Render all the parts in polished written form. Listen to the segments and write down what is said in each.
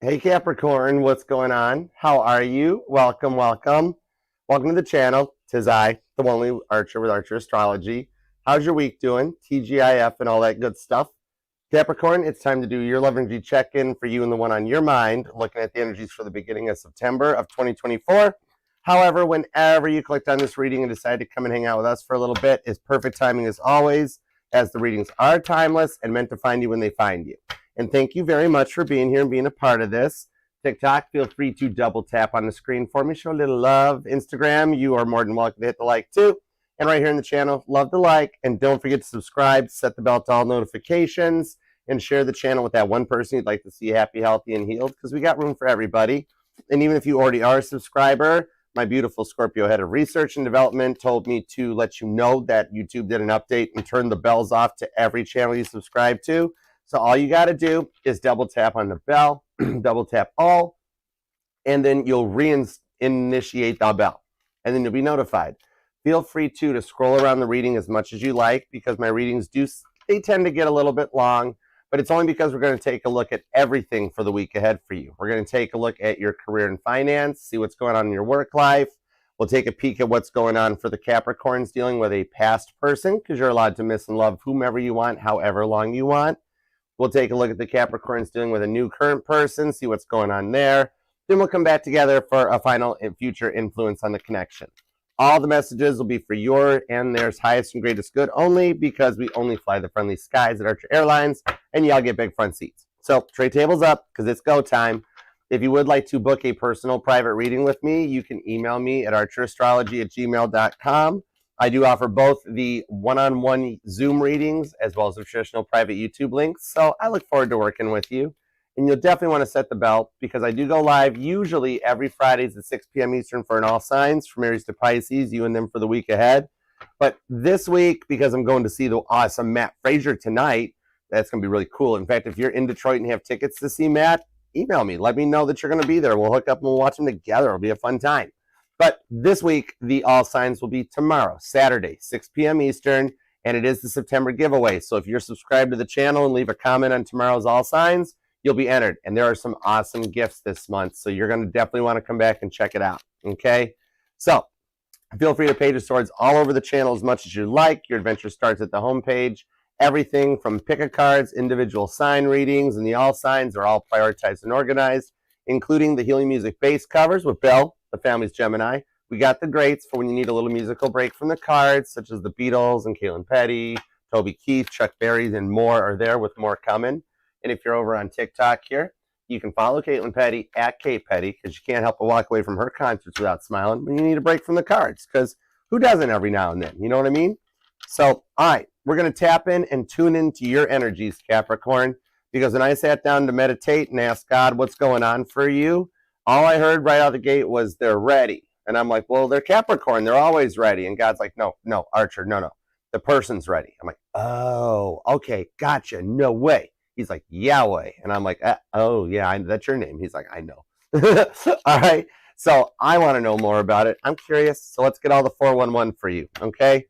Hey Capricorn, what's going on? How are you? Welcome, welcome. Welcome to the channel. Tis I, the only Archer with Archer Astrology. How's your week doing? TGIF and all that good stuff. Capricorn, it's time to do your love energy check-in for you and the one on your mind, looking at the energies for the beginning of September of 2024. However, whenever you clicked on this reading and decided to come and hang out with us for a little bit, is perfect timing as always, as the readings are timeless and meant to find you when they find you. And thank you very much for being here and being a part of this. TikTok, feel free to double tap on the screen for me. Show a little love. Instagram, you are more than welcome to hit the like too. And right here in the channel, love the like. And don't forget to subscribe, set the bell to all notifications, and share the channel with that one person you'd like to see happy, healthy, and healed, because we got room for everybody. And even if you already are a subscriber, my beautiful Scorpio head of research and development told me to let you know that YouTube did an update and turned the bells off to every channel you subscribe to. So all you got to do is double tap on the bell, double tap all, and then you'll reinitiate the bell, and then you'll be notified. Feel free to scroll around the reading as much as you like, because my readings they tend to get a little bit long, but it's only because we're going to take a look at everything for the week ahead for you. We're going to take a look at your career and finance, see what's going on in your work life. We'll take a peek at what's going on for the Capricorns dealing with a past person, because you're allowed to miss and love whomever you want, however long you want. We'll take a look at the Capricorns dealing with a new current person, see what's going on there. Then we'll come back together for a final and future influence on the connection. All the messages will be for your and theirs highest and greatest good only, because we only fly the friendly skies at Archer Airlines, and y'all get big front seats. So tray tables up, because it's go time. If you would like to book a personal private reading with me, you can email me at archerastrology@gmail.com. I do offer both the one-on-one Zoom readings as well as the traditional private YouTube links. So I look forward to working with you. And you'll definitely want to set the bell, because I do go live usually every Fridays at 6 p.m. Eastern for an all signs, from Aries to Pisces, you and them for the week ahead. But this week, because I'm going to see the awesome Matt Frazier tonight, that's going to be really cool. In fact, if you're in Detroit and have tickets to see Matt, email me. Let me know that you're going to be there. We'll hook up and we'll watch them together. It'll be a fun time. But this week, the all signs will be tomorrow, Saturday, 6 p.m. Eastern, and it is the September giveaway. So if you're subscribed to the channel and leave a comment on tomorrow's all signs, you'll be entered. And there are some awesome gifts this month, so you're going to definitely want to come back and check it out, okay? So feel free to page of swords all over the channel as much as you like. Your adventure starts at the homepage. Everything from pick-a-cards, individual sign readings, and the all signs are all prioritized and organized, including the healing music base covers with Bill, the family's Gemini. We got the greats for when you need a little musical break from the cards, such as the Beatles and Kaylin Petty, Toby Keith, Chuck Berry, and more are there, with more coming. And if you're over on TikTok here, you can follow Caitlin Petty at Kate Petty, because you can't help but walk away from her concerts without smiling when you need a break from the cards, because who doesn't every now and then? You know what I mean? So, all right, we're going to tap in and tune into your energies, Capricorn, because when I sat down to meditate and ask God what's going on for you, all I heard right out the gate was they're ready. And I'm like, well, they're Capricorn. They're always ready. And God's like, no, Archer, no. The person's ready. I'm like, oh, okay, gotcha. No way. He's like, Yahweh. And I'm like, oh, yeah, that's your name. He's like, I know. All right. So I want to know more about it. I'm curious. So let's get all the 411 for you. Okay.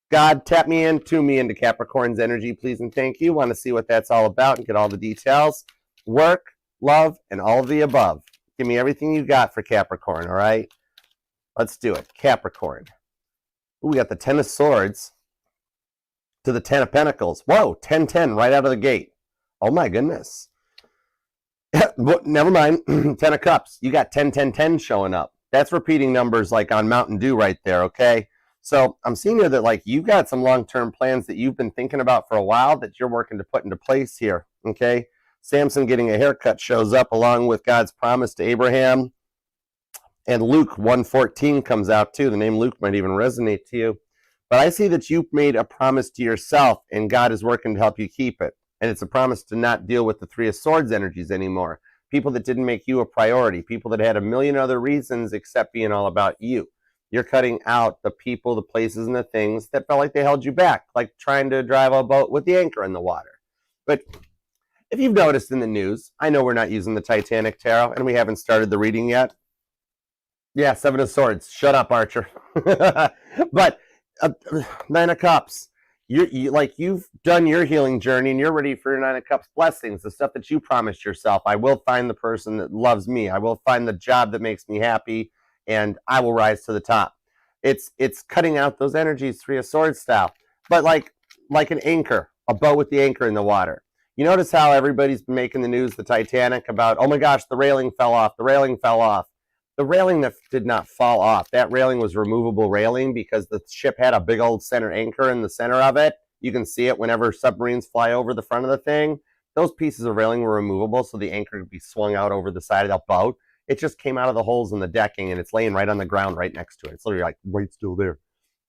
God, tap me in, tune me into Capricorn's energy, please and thank you. Want to see what that's all about and get all the details. Work, love, and all of the above. Give me everything you got for Capricorn, all right? Let's do it. Capricorn. Ooh, we got the 10 of Swords to the 10 of Pentacles. Whoa, 10-10 right out of the gate. Oh, my goodness. Never mind. 10 of Cups. You got 10-10-10 showing up. That's repeating numbers like on Mountain Dew right there, okay? So I'm seeing here that like you've got some long-term plans that you've been thinking about for a while that you're working to put into place here, okay? Samson getting a haircut shows up along with God's promise to Abraham. And Luke 1:14 comes out too. The name Luke might even resonate to you. But I see that you've made a promise to yourself and God is working to help you keep it. And it's a promise to not deal with the 3 of Swords energies anymore. People that didn't make you a priority. People that had a million other reasons except being all about you. You're cutting out the people, the places, and the things that felt like they held you back. Like trying to drive a boat with the anchor in the water. But if you've noticed in the news, I know we're not using the Titanic tarot, and we haven't started the reading yet. Yeah, 7 of Swords. Shut up, Archer. But 9 of Cups. you've done your healing journey and you're ready for your Nine of Cups blessings, the stuff that you promised yourself. I will find the person that loves me. I will find the job that makes me happy, and I will rise to the top. It's cutting out those energies, Three of Swords style, but like an anchor, a boat with the anchor in the water. You notice how everybody's been making the news, the Titanic, about, oh my gosh, the railing fell off, the railing fell off. The railing that did not fall off, that railing was removable railing because the ship had a big old center anchor in the center of it. You can see it whenever submarines fly over the front of the thing. Those pieces of railing were removable so the anchor could be swung out over the side of the boat. It just came out of the holes in the decking and it's laying right on the ground right next to it. It's literally like right still there.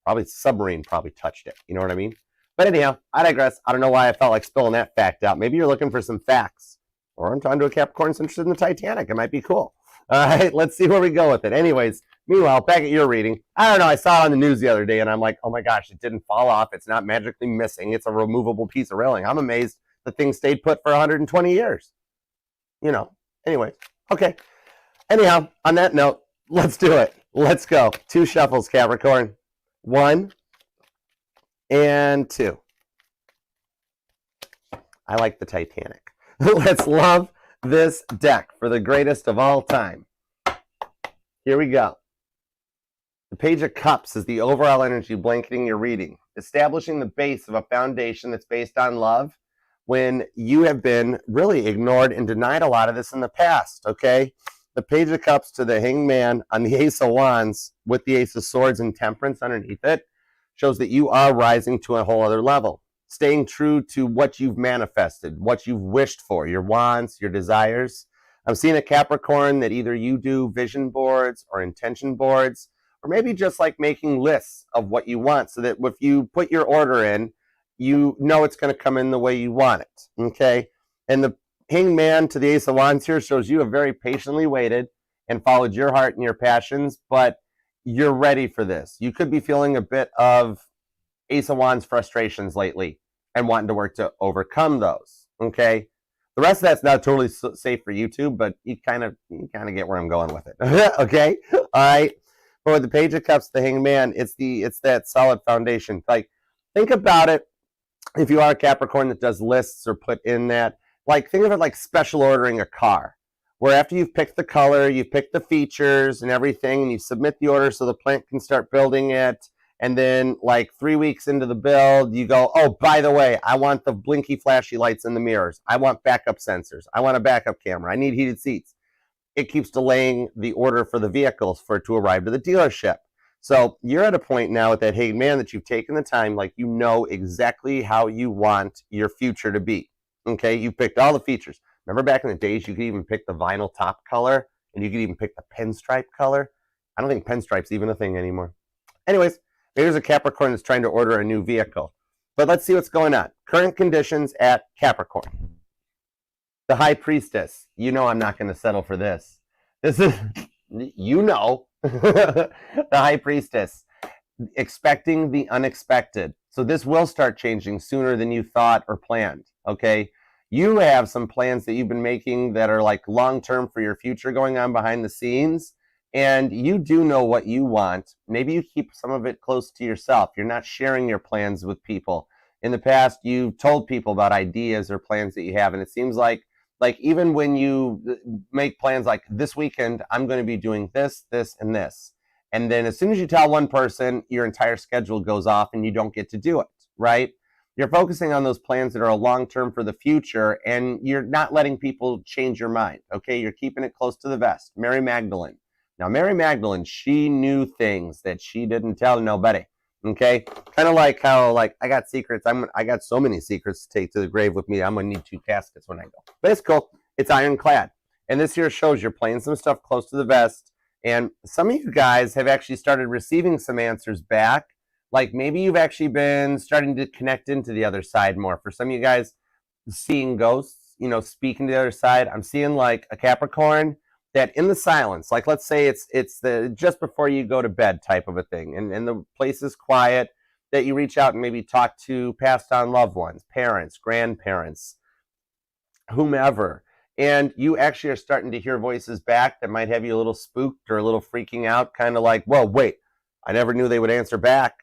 Probably submarine probably touched it. You know what I mean? But anyhow, I digress. I don't know why I felt like spilling that fact out. Maybe you're looking for some facts. Or I'm talking to a Capricorn that's interested in the Titanic. It might be cool. All right, let's see where we go with it. Anyways, meanwhile, back at your reading, I don't know, I saw it on the news the other day, and I'm like, oh my gosh, it didn't fall off. It's not magically missing. It's a removable piece of railing. I'm amazed the thing stayed put for 120 years. You know, anyway, okay. Anyhow, on that note, let's do it. Let's go. 2 shuffles, Capricorn. 1 and 2. I like the Titanic. Let's love this deck for the greatest of all time. Here we go. The Page of Cups is the overall energy blanketing your reading, establishing the base of a foundation that's based on love when you have been really ignored and denied a lot of this in the past, okay? The Page of Cups to the Hanged Man on the Ace of Wands with the Ace of Swords and Temperance underneath it shows that you are rising to a whole other level. Staying true to what you've manifested, what you've wished for, your wants, your desires. I'm seeing a Capricorn that either you do vision boards or intention boards, or maybe just like making lists of what you want so that if you put your order in, you know it's going to come in the way you want it, okay? And the Hanged Man to the Ace of Wands here shows you have very patiently waited and followed your heart and your passions, but you're ready for this. You could be feeling a bit of Ace of Wands frustrations lately and wanting to work to overcome those, okay? The rest of that's not totally safe for YouTube, but you kind of get where I'm going with it, okay? All right. But with the Page of Cups, the Hanged Man, it's that solid foundation. Like, think about it. If you are a Capricorn that does lists or put in that, like, think of it like special ordering a car, where after you've picked the color, you've picked the features and everything, and you submit the order so the plant can start building it. And then like 3 weeks into the build, you go, oh, by the way, I want the blinky flashy lights in the mirrors. I want backup sensors. I want a backup camera. I need heated seats. It keeps delaying the order for the vehicles for it to arrive to the dealership. So you're at a point now with that Hanged Man that you've taken the time, like you know exactly how you want your future to be. Okay, you picked all the features. Remember back in the days, you could even pick the vinyl top color and you could even pick the pinstripe color. I don't think pinstripe's even a thing anymore. Anyways, here's a Capricorn that's trying to order a new vehicle. But let's see what's going on. Current conditions at Capricorn. The High Priestess. You know I'm not going to settle for this. This is, you know, the High Priestess. Expecting the unexpected. So this will start changing sooner than you thought or planned, okay? You have some plans that you've been making that are like long-term for your future going on behind the scenes. And you do know what you want. Maybe you keep some of it close to yourself. You're not sharing your plans with people. In the past, you told people about ideas or plans that you have. And it seems like even when you make plans like this weekend, I'm going to be doing this, this, and this. And then as soon as you tell one person, your entire schedule goes off and you don't get to do it, right? You're focusing on those plans that are long-term for the future, and you're not letting people change your mind, okay? You're keeping it close to the vest. Mary Magdalene. Now, Mary Magdalene, she knew things that she didn't tell nobody, okay? Kind of like how, like, I got secrets. I got so many secrets to take to the grave with me. I'm going to need 2 caskets when I go. But it's cool. It's ironclad. And this here shows you're playing some stuff close to the vest. And some of you guys have actually started receiving some answers back. Like maybe you've actually been starting to connect into the other side more. For some of you guys, seeing ghosts, you know, speaking to the other side. I'm seeing like a Capricorn that in the silence, like let's say it's the just before you go to bed type of a thing, and the place is quiet, that you reach out and maybe talk to passed on loved ones, parents, grandparents, whomever, and you actually are starting to hear voices back that might have you a little spooked or a little freaking out, kind of like, whoa, wait, I never knew they would answer back.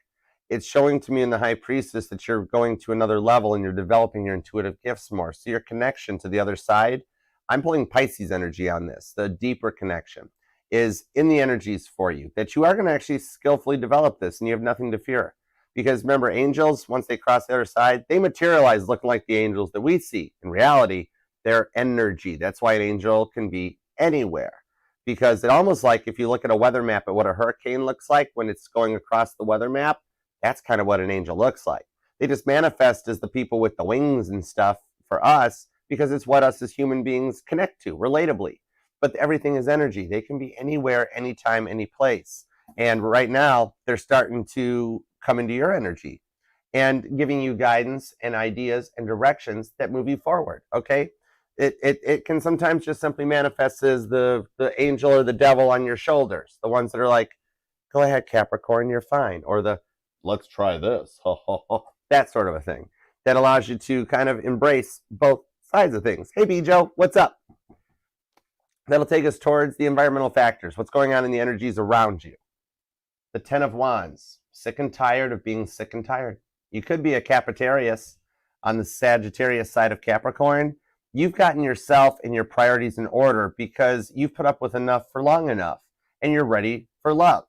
it's showing to me in the High Priestess that you're going to another level and you're developing your intuitive gifts more. So your connection to the other side, I'm pulling Pisces energy on this. The deeper connection is in the energies for you, that you are going to actually skillfully develop this and you have nothing to fear. Because remember, angels, once they cross the other side, they materialize looking like the angels that we see. In reality, they're energy. That's why an angel can be anywhere. Because it almost like if you look at a weather map at what a hurricane looks like when it's going across the weather map, that's kind of what an angel looks like. They just manifest as the people with the wings and stuff for us because it's what us as human beings connect to, relatably. But everything is energy. They can be anywhere, anytime, any place. And right now, they're starting to come into your energy and giving you guidance and ideas and directions that move you forward, okay? It can sometimes just simply manifest as the angel or the devil on your shoulders, the ones that are like, go ahead, Capricorn, you're fine. Or the, let's try this, that sort of a thing that allows you to kind of embrace both sides of things. Hey, Bijo, what's up? That'll take us towards the environmental factors, what's going on in the energies around you. The Ten of Wands, sick and tired of being sick and tired. You could be a Capitarius on the Sagittarius side of Capricorn. You've gotten yourself and your priorities in order because you've put up with enough for long enough and you're ready for love.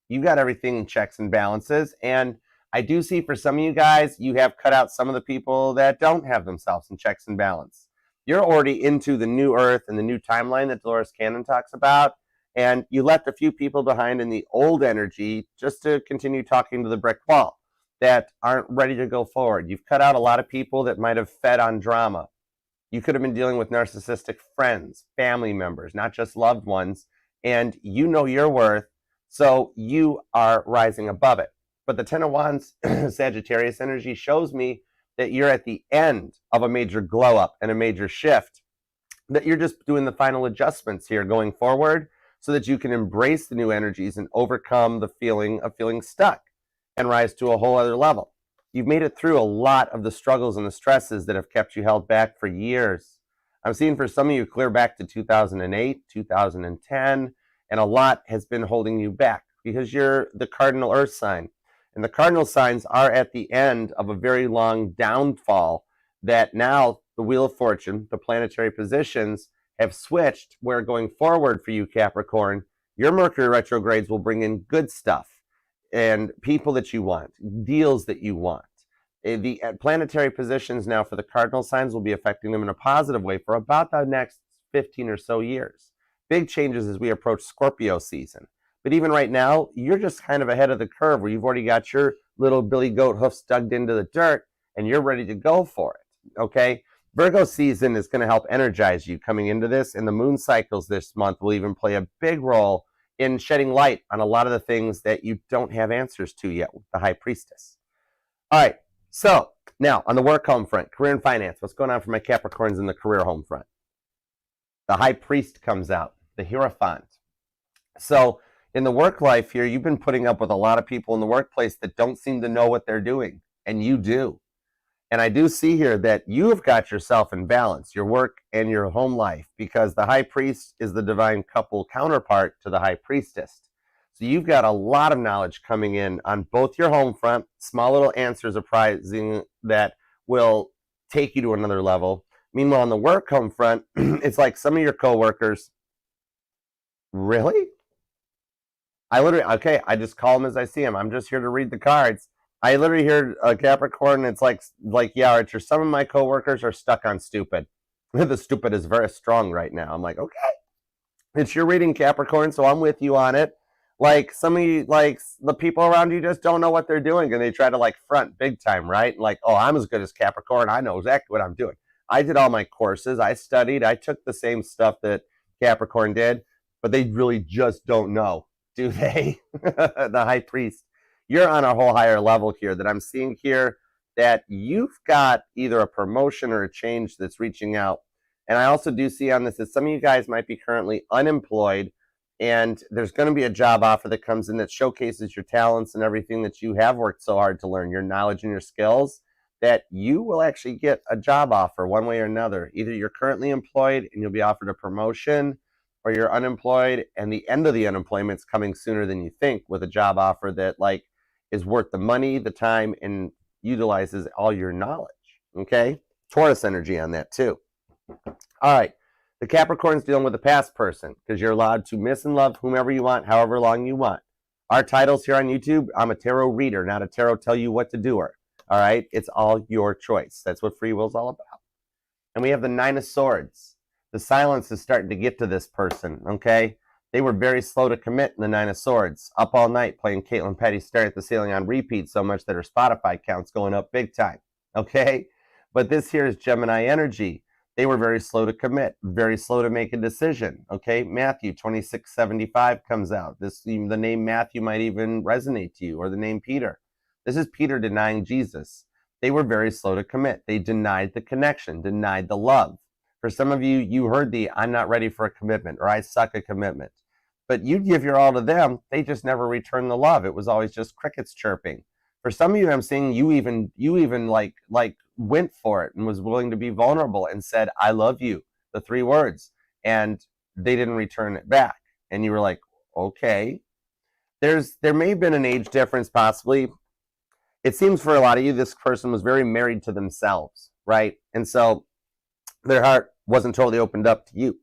You got everything in checks and balances. And I do see for some of you guys, you have cut out some of the people that don't have themselves in checks and balance. You're already into the new earth and the new timeline that Dolores Cannon talks about. And you left a few people behind in the old energy just to continue talking to the brick wall that aren't ready to go forward. You've cut out a lot of people that might have fed on drama. You could have been dealing with narcissistic friends, family members, not just loved ones. And you know your worth, so you are rising above it. But the Ten of Wands Sagittarius energy shows me that you're at the end of a major glow up and a major shift, that you're just doing the final adjustments here going forward so that you can embrace the new energies and overcome the feeling of feeling stuck and rise to a whole other level. You've made it through a lot of the struggles and the stresses that have kept you held back for years. I'm seeing for some of you clear back to 2008, 2010, and a lot has been holding you back because you're the cardinal earth sign. And the cardinal signs are at the end of a very long downfall that now the Wheel of Fortune, the planetary positions, have switched where going forward for you, Capricorn, your Mercury retrogrades will bring in good stuff and people that you want, deals that you want. The planetary positions now for the cardinal signs will be affecting them in a positive way for about the next 15 or so years. Big changes as we approach Scorpio season. But even right now, you're just kind of ahead of the curve where you've already got your little billy goat hoofs dug into the dirt and you're ready to go for it, okay? Virgo season is going to help energize you coming into this, and the moon cycles this month will even play a big role in shedding light on a lot of the things that you don't have answers to yet with the High Priestess. All right, so now on the work home front, career and finance, what's going on for my Capricorns in the career home front? The High Priest comes out, the Hierophant. So in the work life here, you've been putting up with a lot of people in the workplace that don't seem to know what they're doing, and you do. And I do see here that you have got yourself in balance, your work and your home life, because the High Priest is the divine couple counterpart to the High Priestess. So you've got a lot of knowledge coming in on both your home front, small little answers arising that will take you to another level. Meanwhile, on the work home front, it's like some of your coworkers, really? I just call them as I see them. I'm just here to read the cards. I literally hear a Capricorn, it's like, yeah, Archer, some of my coworkers are stuck on stupid. The stupid is very strong right now. I'm like, okay, it's your reading, Capricorn, so I'm with you on it. Like, some of you, like, the people around you just don't know what they're doing, and they try to, like, front big time, right? Like, oh, I'm as good as Capricorn. I know exactly what I'm doing. I did all my courses. I studied. I took the same stuff that Capricorn did, but they really just don't know, do they? The High Priest. You're on a whole higher level here that I'm seeing here, that you've got either a promotion or a change that's reaching out. And I also do see on this that some of you guys might be currently unemployed, and there's going to be a job offer that comes in that showcases your talents and everything that you have worked so hard to learn, your knowledge and your skills, that you will actually get a job offer one way or another. Either you're currently employed and you'll be offered a promotion, or you're unemployed and the end of the unemployment's coming sooner than you think with a job offer that, like, is worth the money, the time, and utilizes all your knowledge. Okay? Taurus energy on that too. All right. The Capricorn's dealing with the past person because you're allowed to miss and love whomever you want, however long you want. Our titles here on YouTube, I'm a tarot reader, not a tarot tell you what to do. All right? It's all your choice. That's what free will is all about. And we have the Nine of Swords. The silence is starting to get to this person, okay? They were very slow to commit in the Nine of Swords. Up all night playing Caitlin Petty Stare at the Ceiling on repeat so much that her Spotify count's going up big time, okay? But this here is Gemini energy. They were very slow to commit, very slow to make a decision, okay? Matthew 26:75 comes out. The name Matthew might even resonate to you, or the name Peter. This is Peter denying Jesus. They were very slow to commit. They denied the connection, denied the love. For some of you, you heard the I'm not ready for a commitment, or I suck at commitment. But you give your all to them, they just never returned the love. It was always just crickets chirping. For some of you, I'm seeing you even like went for it and was willing to be vulnerable and said, I love you, the 3 words, and they didn't return it back. And you were like, okay. There may have been an age difference possibly. It seems for a lot of you, this person was very married to themselves, right? And so their heart wasn't totally opened up to you,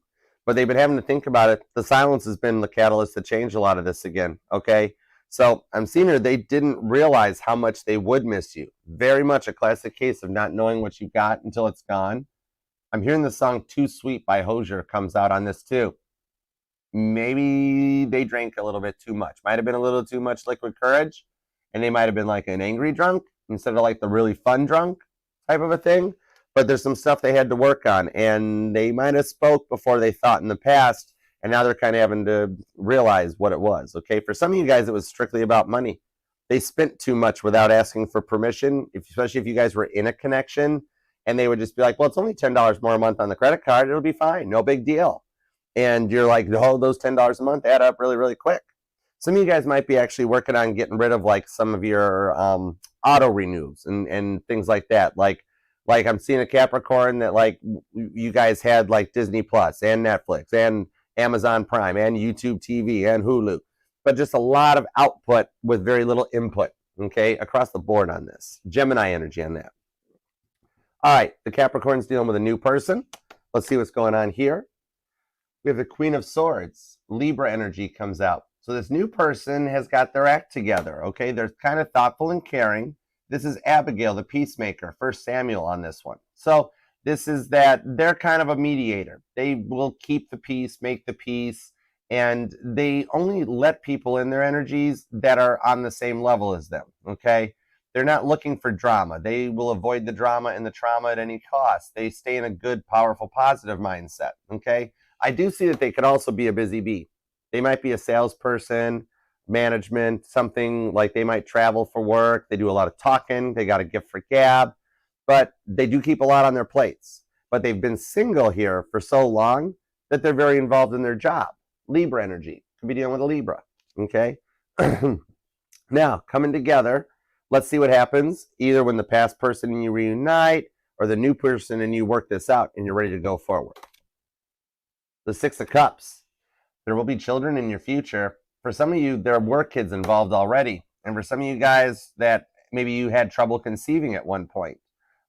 but they've been having to think about it. The silence has been the catalyst to change a lot of this again, okay? So I'm seeing here, they didn't realize how much they would miss you. Very much a classic case of not knowing what you got until it's gone. I'm hearing the song Too Sweet by Hozier comes out on this too. Maybe they drank a little bit too much. Might have been a little too much liquid courage, and they might have been like an angry drunk instead of like the really fun drunk type of a thing. But there's some stuff they had to work on, and they might have spoke before they thought in the past, and now they're kind of having to realize what it was, okay? For some of you guys, it was strictly about money. They spent too much without asking for permission, especially if you guys were in a connection, and they would just be like, well, it's only $10 more a month on the credit card. It'll be fine. No big deal. And you're like, oh, those $10 a month add up really, really quick. Some of you guys might be actually working on getting rid of like some of your auto renews and things like that. Like I'm seeing a Capricorn that like you guys had like Disney Plus and Netflix and Amazon Prime and YouTube TV and Hulu, but just a lot of output with very little input, okay, across the board on this. Gemini energy on that. All right, the Capricorn's dealing with a new person. Let's see what's going on here. We have the Queen of Swords. Libra energy comes out. So this new person has got their act together, okay? They're kind of thoughtful and caring. This is Abigail, the peacemaker, 1 Samuel on this one. So this is that they're kind of a mediator. They will keep the peace, make the peace, and they only let people in their energies that are on the same level as them, okay? They're not looking for drama. They will avoid the drama and the trauma at any cost. They stay in a good, powerful, positive mindset, okay? I do see that they could also be a busy bee. They might be a salesperson, management, something like they might travel for work. They do a lot of talking. They got a gift for gab. But they do keep a lot on their plates. But they've been single here for so long that they're very involved in their job. Libra energy. Could be dealing with a Libra. Okay? Now, coming together, let's see what happens. Either when the past person and you reunite, or the new person and you work this out and you're ready to go forward. The 6 of Cups. There will be children in your future. For some of you, there were kids involved already. And for some of you guys that maybe you had trouble conceiving at one point,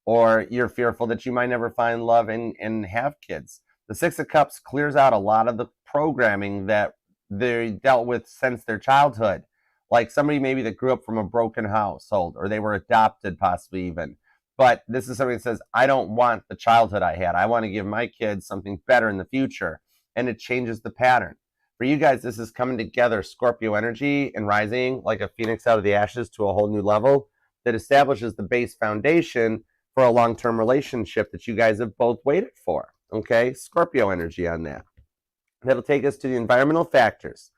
or you're fearful that you might never find love and have kids. The 6 of Cups clears out a lot of the programming that they dealt with since their childhood. Like somebody maybe that grew up from a broken household, or they were adopted possibly even. But this is somebody that says, I don't want the childhood I had. I want to give my kids something better in the future. And it changes the pattern. For you guys, this is coming together, Scorpio energy and rising like a phoenix out of the ashes to a whole new level that establishes the base foundation for a long-term relationship that you guys have both waited for, okay? Scorpio energy on that. That'll take us to the environmental factors.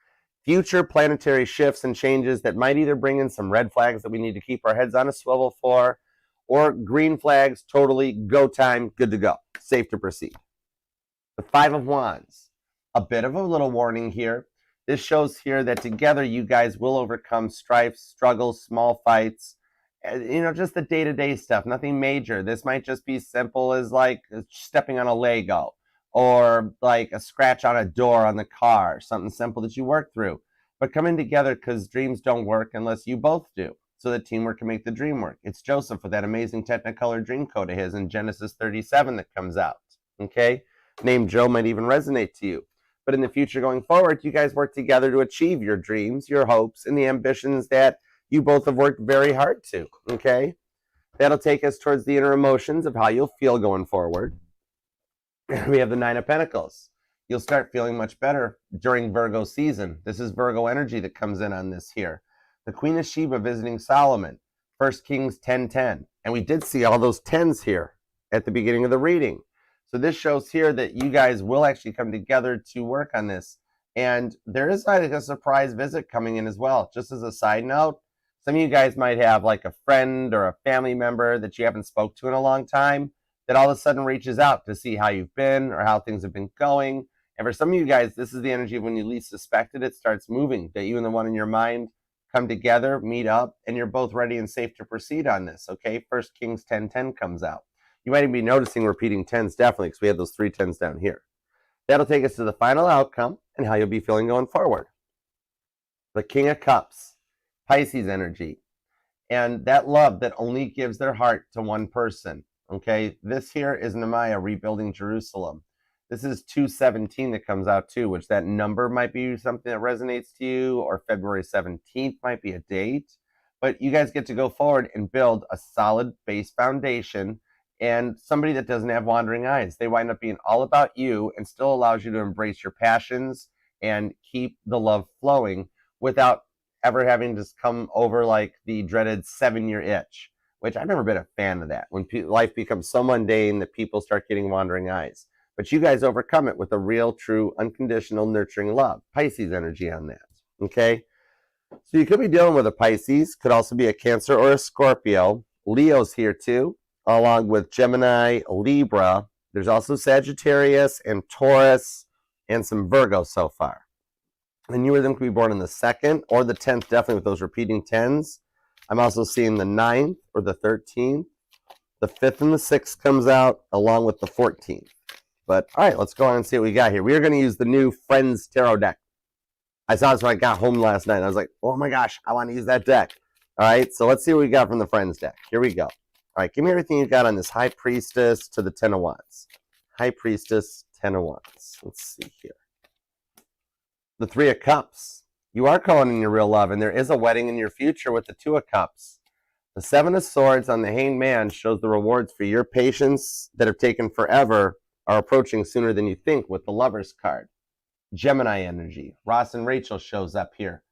Future planetary shifts and changes that might either bring in some red flags that we need to keep our heads on a swivel for, or green flags, totally go time, good to go, safe to proceed. The 5 of Wands. A bit of a little warning here. This shows here that together you guys will overcome strife, struggles, small fights, just the day-to-day stuff, nothing major. This might just be simple as like stepping on a Lego, or like a scratch on a door on the car, something simple that you work through. But coming together, because dreams don't work unless you both do. so that teamwork can make the dream work. It's Joseph with that amazing Technicolor dream code of his in Genesis 37 that comes out. Okay? Name Joe might even resonate to you. But in the future going forward, you guys work together to achieve your dreams, your hopes, and the ambitions that you both have worked very hard to. Okay? That'll take us towards the inner emotions of how you'll feel going forward. We have the Nine of Pentacles. You'll start feeling much better during Virgo season. This is Virgo energy that comes in on this here. The Queen of Sheba visiting Solomon, 1 Kings 10:10. And we did see all those 10s here at the beginning of the reading. So this shows here that you guys will actually come together to work on this. And there is like a surprise visit coming in as well. Just as a side note, some of you guys might have like a friend or a family member that you haven't spoke to in a long time that all of a sudden reaches out to see how you've been or how things have been going. And for some of you guys, this is the energy of when you least suspected it starts moving, that you and the one in your mind come together, meet up, and you're both ready and safe to proceed on this, okay? 1 Kings 10:10 comes out. You might even be noticing repeating 10s definitely because we have those 3 10s down here. That'll take us to the final outcome and how you'll be feeling going forward. The King of Cups, Pisces energy, and that love that only gives their heart to one person, okay? This here is Nehemiah rebuilding Jerusalem. This is 217 that comes out too, which that number might be something that resonates to you, or February 17th might be a date. But you guys get to go forward and build a solid base foundation and somebody that doesn't have wandering eyes. They wind up being all about you and still allows you to embrace your passions and keep the love flowing without ever having to come over like the dreaded 7-year itch, which I've never been a fan of that. When life becomes so mundane that people start getting wandering eyes. But you guys overcome it with a real, true, unconditional, nurturing love. Pisces energy on that, okay? So you could be dealing with a Pisces, could also be a Cancer or a Scorpio. Leo's here too, along with Gemini, Libra. There's also Sagittarius and Taurus and some Virgo so far. And you or them could be born in the 2nd or the 10th, definitely with those repeating 10s. I'm also seeing the 9th or the 13th. The 5th and the 6th comes out along with the 14th. But all right, let's go on and see what we got here. We are going to use the new Friends Tarot deck. I saw this when I got home last night. I was like, oh my gosh, I want to use that deck. All right, so let's see what we got from the Friends deck. Here we go. All right, give me everything you got on this High Priestess to the 10 of Wands. High Priestess, 10 of Wands. Let's see here. The 3 of Cups. You are calling in your real love, and there is a wedding in your future with the 2 of Cups. The 7 of Swords on the Hanged Man shows the rewards for your patience that have taken forever are approaching sooner than you think with the Lover's card. Gemini energy. Ross and Rachel shows up here.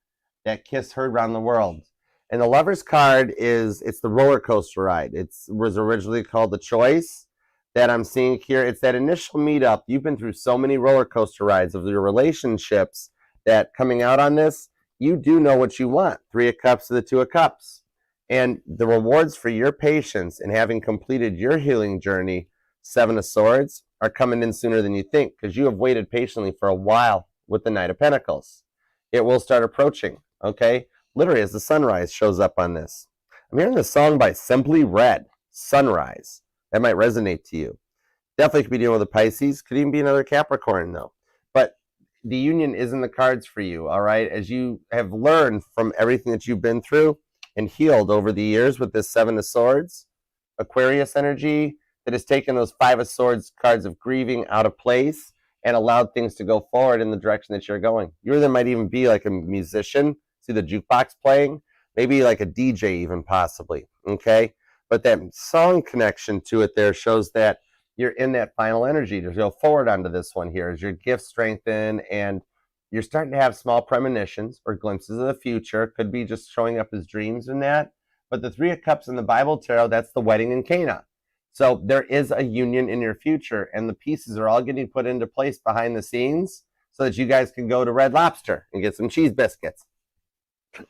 That kiss heard around the world. And the Lover's card it's the roller coaster ride. It was originally called The Choice that I'm seeing here. It's that initial meetup. You've been through so many roller coaster rides of your relationships that coming out on this, you do know what you want. 3 of Cups to the 2 of Cups. And the rewards for your patience and having completed your healing journey, 7 of Swords, are coming in sooner than you think because you have waited patiently for a while with the Knight of Pentacles. It will start approaching, okay? Literally as the sunrise shows up on this. I'm hearing the song by Simply Red, Sunrise. That might resonate to you. Definitely could be dealing with a Pisces. Could even be another Capricorn though. But the union is in the cards for you, all right? As you have learned from everything that you've been through and healed over the years with this 7 of Swords, Aquarius energy, that has taken those 5 of Swords cards of grieving out of place and allowed things to go forward in the direction that you're going. You or them might even be like a musician, see the jukebox playing, maybe like a DJ even possibly, okay? But that song connection to it there shows that you're in that final energy to go forward onto this one here as your gifts strengthen and you're starting to have small premonitions or glimpses of the future. Could be just showing up as dreams in that. But the 3 of Cups in the Bible tarot, that's the wedding in Cana. So there is a union in your future, and the pieces are all getting put into place behind the scenes so that you guys can go to Red Lobster and get some cheese biscuits.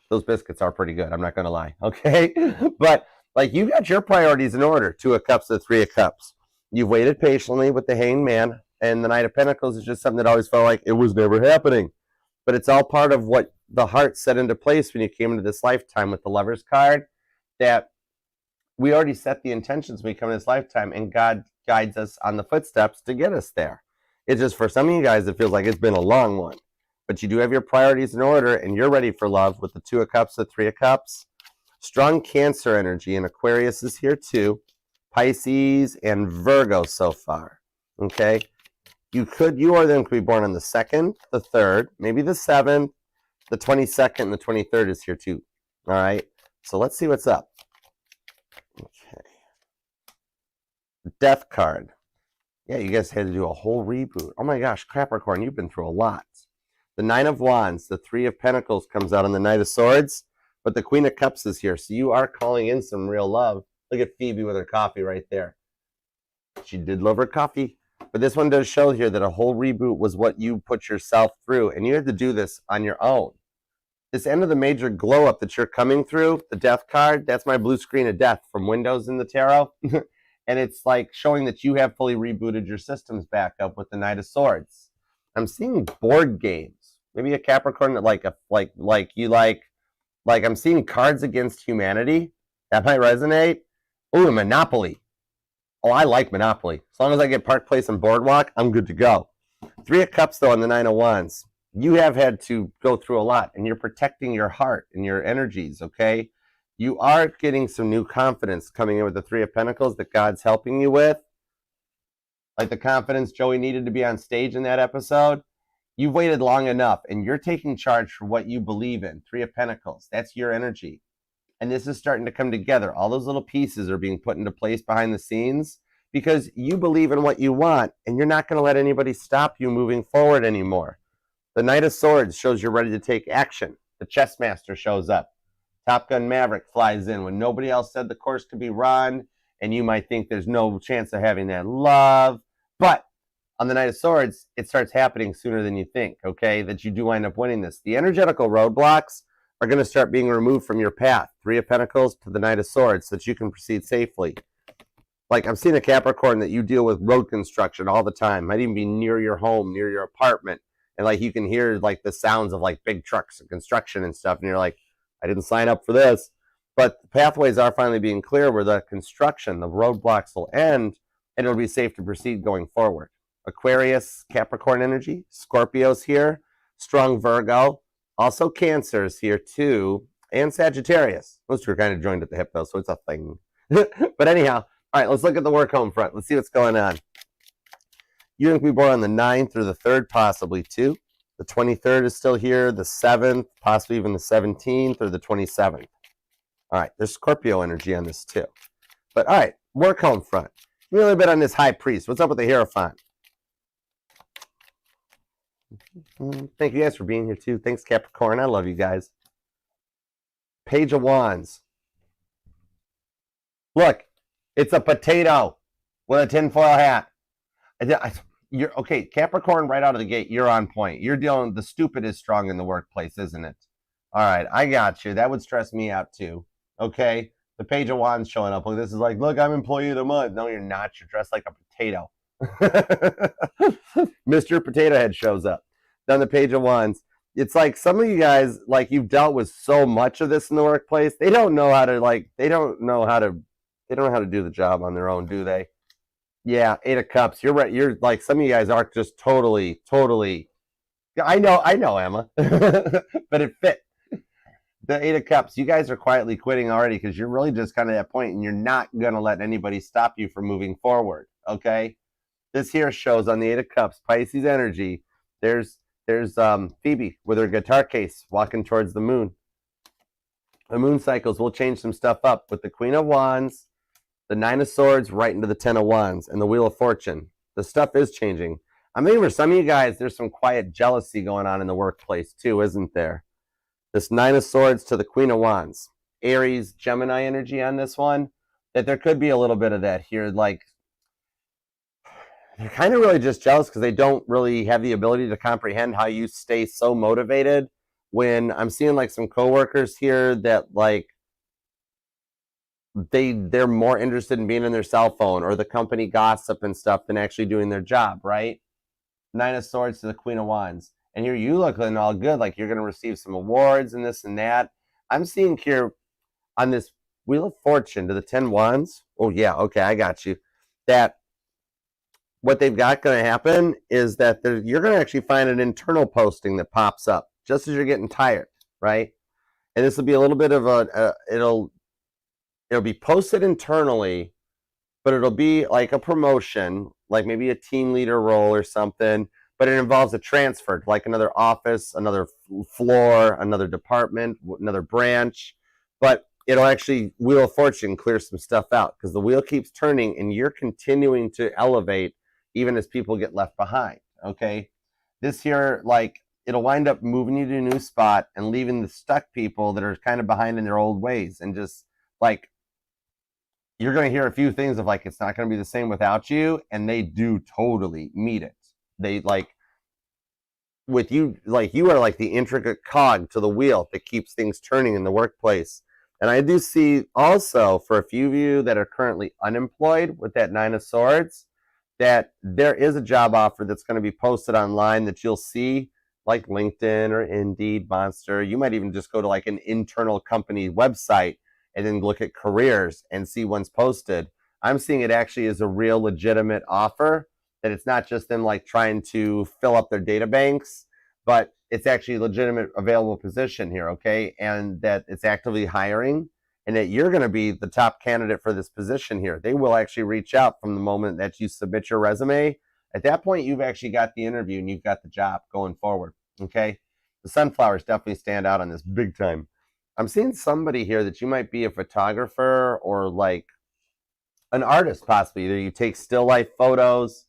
Those biscuits are pretty good, I'm not going to lie, okay? But like you got your priorities in order, 2 of Cups to 3 of Cups. You've waited patiently with the Hanged Man, and the Knight of Pentacles is just something that always felt like it was never happening. But it's all part of what the heart set into place when you came into this lifetime with the Lover's card, that we already set the intentions when we come in this lifetime, and God guides us on the footsteps to get us there. It's just for some of you guys, it feels like it's been a long one. But you do have your priorities in order, and you're ready for love with the 2 of Cups, the 3 of Cups. Strong Cancer energy, and Aquarius is here too. Pisces and Virgo so far. Okay? You or them could be born on the 2nd, the 3rd, maybe the 7th, the 22nd, and the 23rd is here too. All right? So let's see what's up. Okay. Death card. Yeah, you guys had to do a whole reboot. Oh my gosh, Capricorn, you've been through a lot. The 9 of Wands, the 3 of Pentacles comes out on the Knight of Swords, but the Queen of Cups is here. So you are calling in some real love. Look at Phoebe with her coffee right there. She did love her coffee. But this one does show here that a whole reboot was what you put yourself through, and you had to do this on your own. This end of the major glow up that you're coming through, the Death card, that's my blue screen of death from Windows in the tarot. And it's like showing that you have fully rebooted your systems back up with the Knight of Swords. I'm seeing board games. Maybe a Capricorn that I'm seeing Cards Against Humanity. That might resonate. Ooh, Monopoly. Oh, I like Monopoly. As long as I get Park Place and Boardwalk, I'm good to go. 3 of Cups, though, on the 9 of Wands. You have had to go through a lot, and you're protecting your heart and your energies, okay? You are getting some new confidence coming in with the 3 of Pentacles that God's helping you with. Like the confidence Joey needed to be on stage in that episode. You've waited long enough, and you're taking charge for what you believe in. 3 of Pentacles. That's your energy. And this is starting to come together. All those little pieces are being put into place behind the scenes because you believe in what you want, and you're not going to let anybody stop you moving forward anymore. The Knight of Swords shows you're ready to take action. The Chess Master shows up. Top Gun Maverick flies in when nobody else said the course could be run, and you might think there's no chance of having that love. But on the Knight of Swords, it starts happening sooner than you think, okay, that you do wind up winning this. The energetical roadblocks are going to start being removed from your path. 3 of Pentacles to the Knight of Swords so that you can proceed safely. Like I'm seeing a Capricorn that you deal with road construction all the time. Might even be near your home, near your apartment. And like you can hear like the sounds of like big trucks and construction and stuff. And you're like, I didn't sign up for this. But the pathways are finally being clear where the construction, the roadblocks will end and it'll be safe to proceed going forward. Aquarius, Capricorn energy. Scorpio's here. Strong Virgo. Also Cancer's here too, and Sagittarius. Those two are kind of joined at the hip though, so it's a thing. But anyhow, all right, let's look at the work home front. Let's see what's going on. You're going to be born on the 9th or the 3rd, possibly too. The 23rd is still here, the 7th, possibly even the 17th or the 27th. All right, there's Scorpio energy on this too. But all right, work home front. Give me a little bit on this High Priest. What's up with the Hierophant? Thank you guys for being here too. Thanks, Capricorn. I love you guys. Page of Wands. Look, it's a potato with a tinfoil hat. You're okay, Capricorn, right out of the gate, you're on point. You're dealing, the stupid is strong in the workplace, isn't it? All right, I got you. That would stress me out too. Okay, the Page of Wands showing up. Look, this is like, look, I'm employee of the month. No, you're not. You're dressed like a potato. Mr. Potato Head shows up. Then the Page of Wands. It's like some of you guys, like you've dealt with so much of this in the workplace. They don't know how to do the job on their own, do they? Yeah, 8 of Cups. You're right. You're like, some of you guys are just totally. I know, Emma. But it fit. The 8 of Cups. You guys are quietly quitting already because you're really just kind of at that point and you're not going to let anybody stop you from moving forward. Okay? This here shows on the 8 of Cups, Pisces energy. There's Phoebe with her guitar case walking towards the moon. The moon cycles will change some stuff up with the Queen of Wands, the 9 of Swords right into the 10 of Wands, and the Wheel of Fortune. The stuff is changing. I mean, for some of you guys, there's some quiet jealousy going on in the workplace too, isn't there? This 9 of Swords to the Queen of Wands. Aries, Gemini energy on this one. That there could be a little bit of that here. Like, they're kind of really just jealous because they don't really have the ability to comprehend how you stay so motivated when I'm seeing like some coworkers here that like they're more interested in being in their cell phone or the company gossip and stuff than actually doing their job, right? 9 of Swords to the Queen of Wands. And here you looking all good, like you're going to receive some awards and this and that. I'm seeing here on this Wheel of Fortune to the 10 Wands. Oh yeah, okay, I got you. That what they've got going to happen is that you're going to actually find an internal posting that pops up just as you're getting tired, right? And this will be a little bit of it'll be posted internally, but it'll be like a promotion, like maybe a team leader role or something, but it involves a transfer, like another office, another floor, another department, another branch. But it'll actually, Wheel of Fortune, clear some stuff out because the wheel keeps turning and you're continuing to elevate even as people get left behind. Okay. This year, like, it'll wind up moving you to a new spot and leaving the stuck people that are kind of behind in their old ways, and just like, you're going to hear a few things of like, it's not going to be the same without you. And they do totally meet it. They like, with you, like, you are like the intricate cog to the wheel that keeps things turning in the workplace. And I do see also, for a few of you that are currently unemployed with that Nine of Swords, that there is a job offer that's going to be posted online that you'll see, like LinkedIn or Indeed, Monster. You might even just go to like an internal company website and then look at careers and see one's posted. I'm seeing it actually as a real legitimate offer, that it's not just them like trying to fill up their data banks, but it's actually a legitimate available position here, okay? And that it's actively hiring, and that you're going to be the top candidate for this position here. They will actually reach out from the moment that you submit your resume. At that point, you've actually got the interview and you've got the job going forward, okay? The sunflowers definitely stand out on this big time. I'm seeing somebody here that you might be a photographer or like an artist, possibly. Either you take still life photos,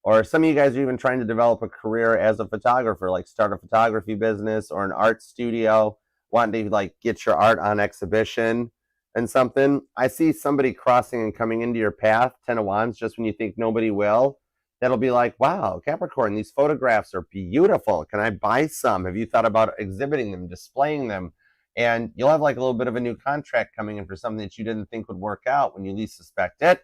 or some of you guys are even trying to develop a career as a photographer, like start a photography business or an art studio, wanting to like get your art on exhibition and something. I see somebody crossing and coming into your path, 10 of Wands, just when you think nobody will. That'll be like, wow, Capricorn, these photographs are beautiful. Can I buy some? Have you thought about exhibiting them, displaying them? And you'll have like a little bit of a new contract coming in for something that you didn't think would work out when you least suspect it.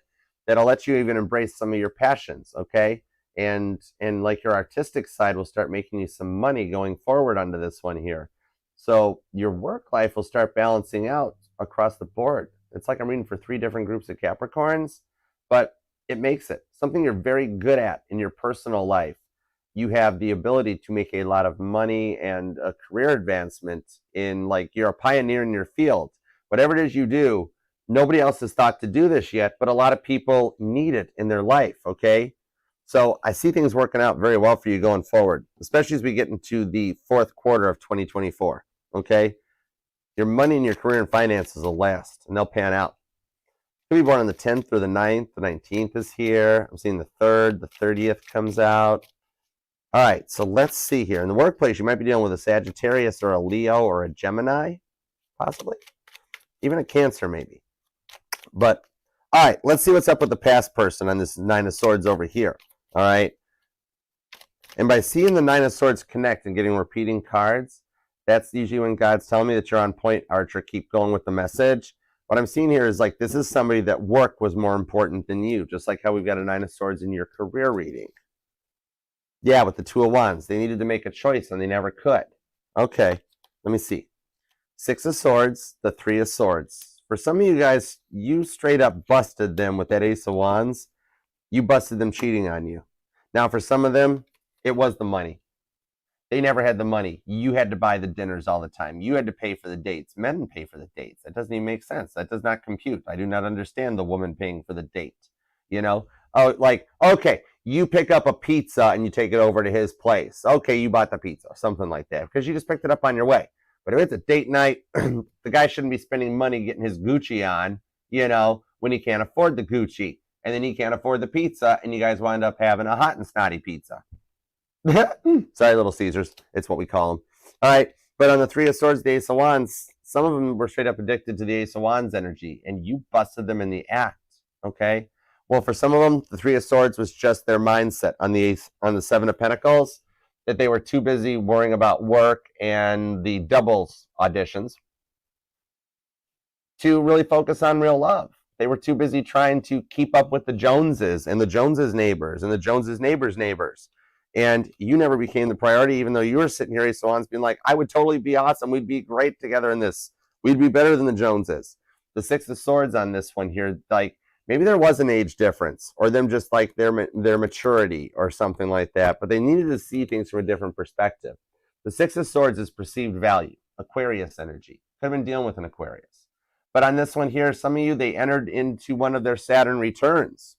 That'll let you even embrace some of your passions, okay? And like your artistic side will start making you some money going forward onto this one here. So your work life will start balancing out across the board. It's like I'm reading for 3 different groups of Capricorns, but it makes it something you're very good at in your personal life. You have the ability to make a lot of money and a career advancement in, like, you're a pioneer in your field. Whatever it is you do, nobody else has thought to do this yet, but a lot of people need it in their life, okay? So I see things working out very well for you going forward, especially as we get into the 4th quarter of 2024, okay? Your money and your career and finances will last, and they'll pan out. You'll be born on the 10th or the 9th. The 19th is here. I'm seeing the 3rd. The 30th comes out. All right, so let's see here. In the workplace, you might be dealing with a Sagittarius or a Leo or a Gemini, possibly. Even a Cancer, maybe. But, all right, let's see what's up with the past person on this Nine of Swords over here. All right. And by seeing the Nine of Swords connect and getting repeating cards, that's usually when God's telling me that you're on point, Archer. Keep going with the message. What I'm seeing here is like, this is somebody that work was more important than you, just like how we've got a Nine of Swords in your career reading. Yeah, with the 2 of Wands. They needed to make a choice and they never could. Okay, let me see. 6 of Swords, the 3 of Swords. For some of you guys, you straight up busted them with that Ace of Wands. You busted them cheating on you. Now, for some of them, it was the money. They never had the money. You had to buy the dinners all the time. You had to pay for the dates. Men pay for the dates. That doesn't even make sense. That does not compute. I do not understand the woman paying for the date. You know? Oh, like, okay, you pick up a pizza and you take it over to his place. Okay, you bought the pizza, something like that, because you just picked it up on your way. But if it's a date night, the guy shouldn't be spending money getting his Gucci on, you know, when he can't afford the Gucci. And then he can't afford the pizza, and you guys wind up having a hot and snotty pizza. Sorry, Little Caesars. It's what we call them. All right. But on the 3 of Swords, the Ace of Wands, some of them were straight up addicted to the Ace of Wands energy, and you busted them in the act. Okay. Well, for some of them, the 3 of Swords was just their mindset on the 7 of Pentacles, that they were too busy worrying about work and the doubles auditions to really focus on real love. They were too busy trying to keep up with the Joneses and the Joneses' neighbors and the Joneses' neighbors' neighbors. And you never became the priority, even though you were sitting here, Ace of Wands, being like, I would totally be awesome. We'd be great together in this. We'd be better than the Joneses. The 6 of Swords on this one here, like, maybe there was an age difference, or them just like their maturity or something like that, but they needed to see things from a different perspective. The 6 of Swords is perceived value, Aquarius energy. Could have been dealing with an Aquarius. But on this one here, some of you, they entered into one of their Saturn returns,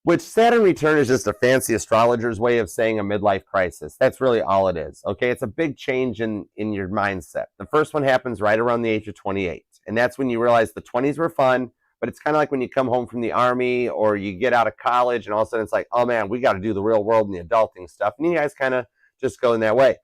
which Saturn return is just a fancy astrologer's way of saying a midlife crisis. That's really all it is. Okay, it's a big change in your mindset. The first one happens right around the age of 28. And that's when you realize the 20s were fun, but it's kind of like when you come home from the army or you get out of college and all of a sudden it's like, oh man, we got to do the real world and the adulting stuff. And you guys kind of just go in that way.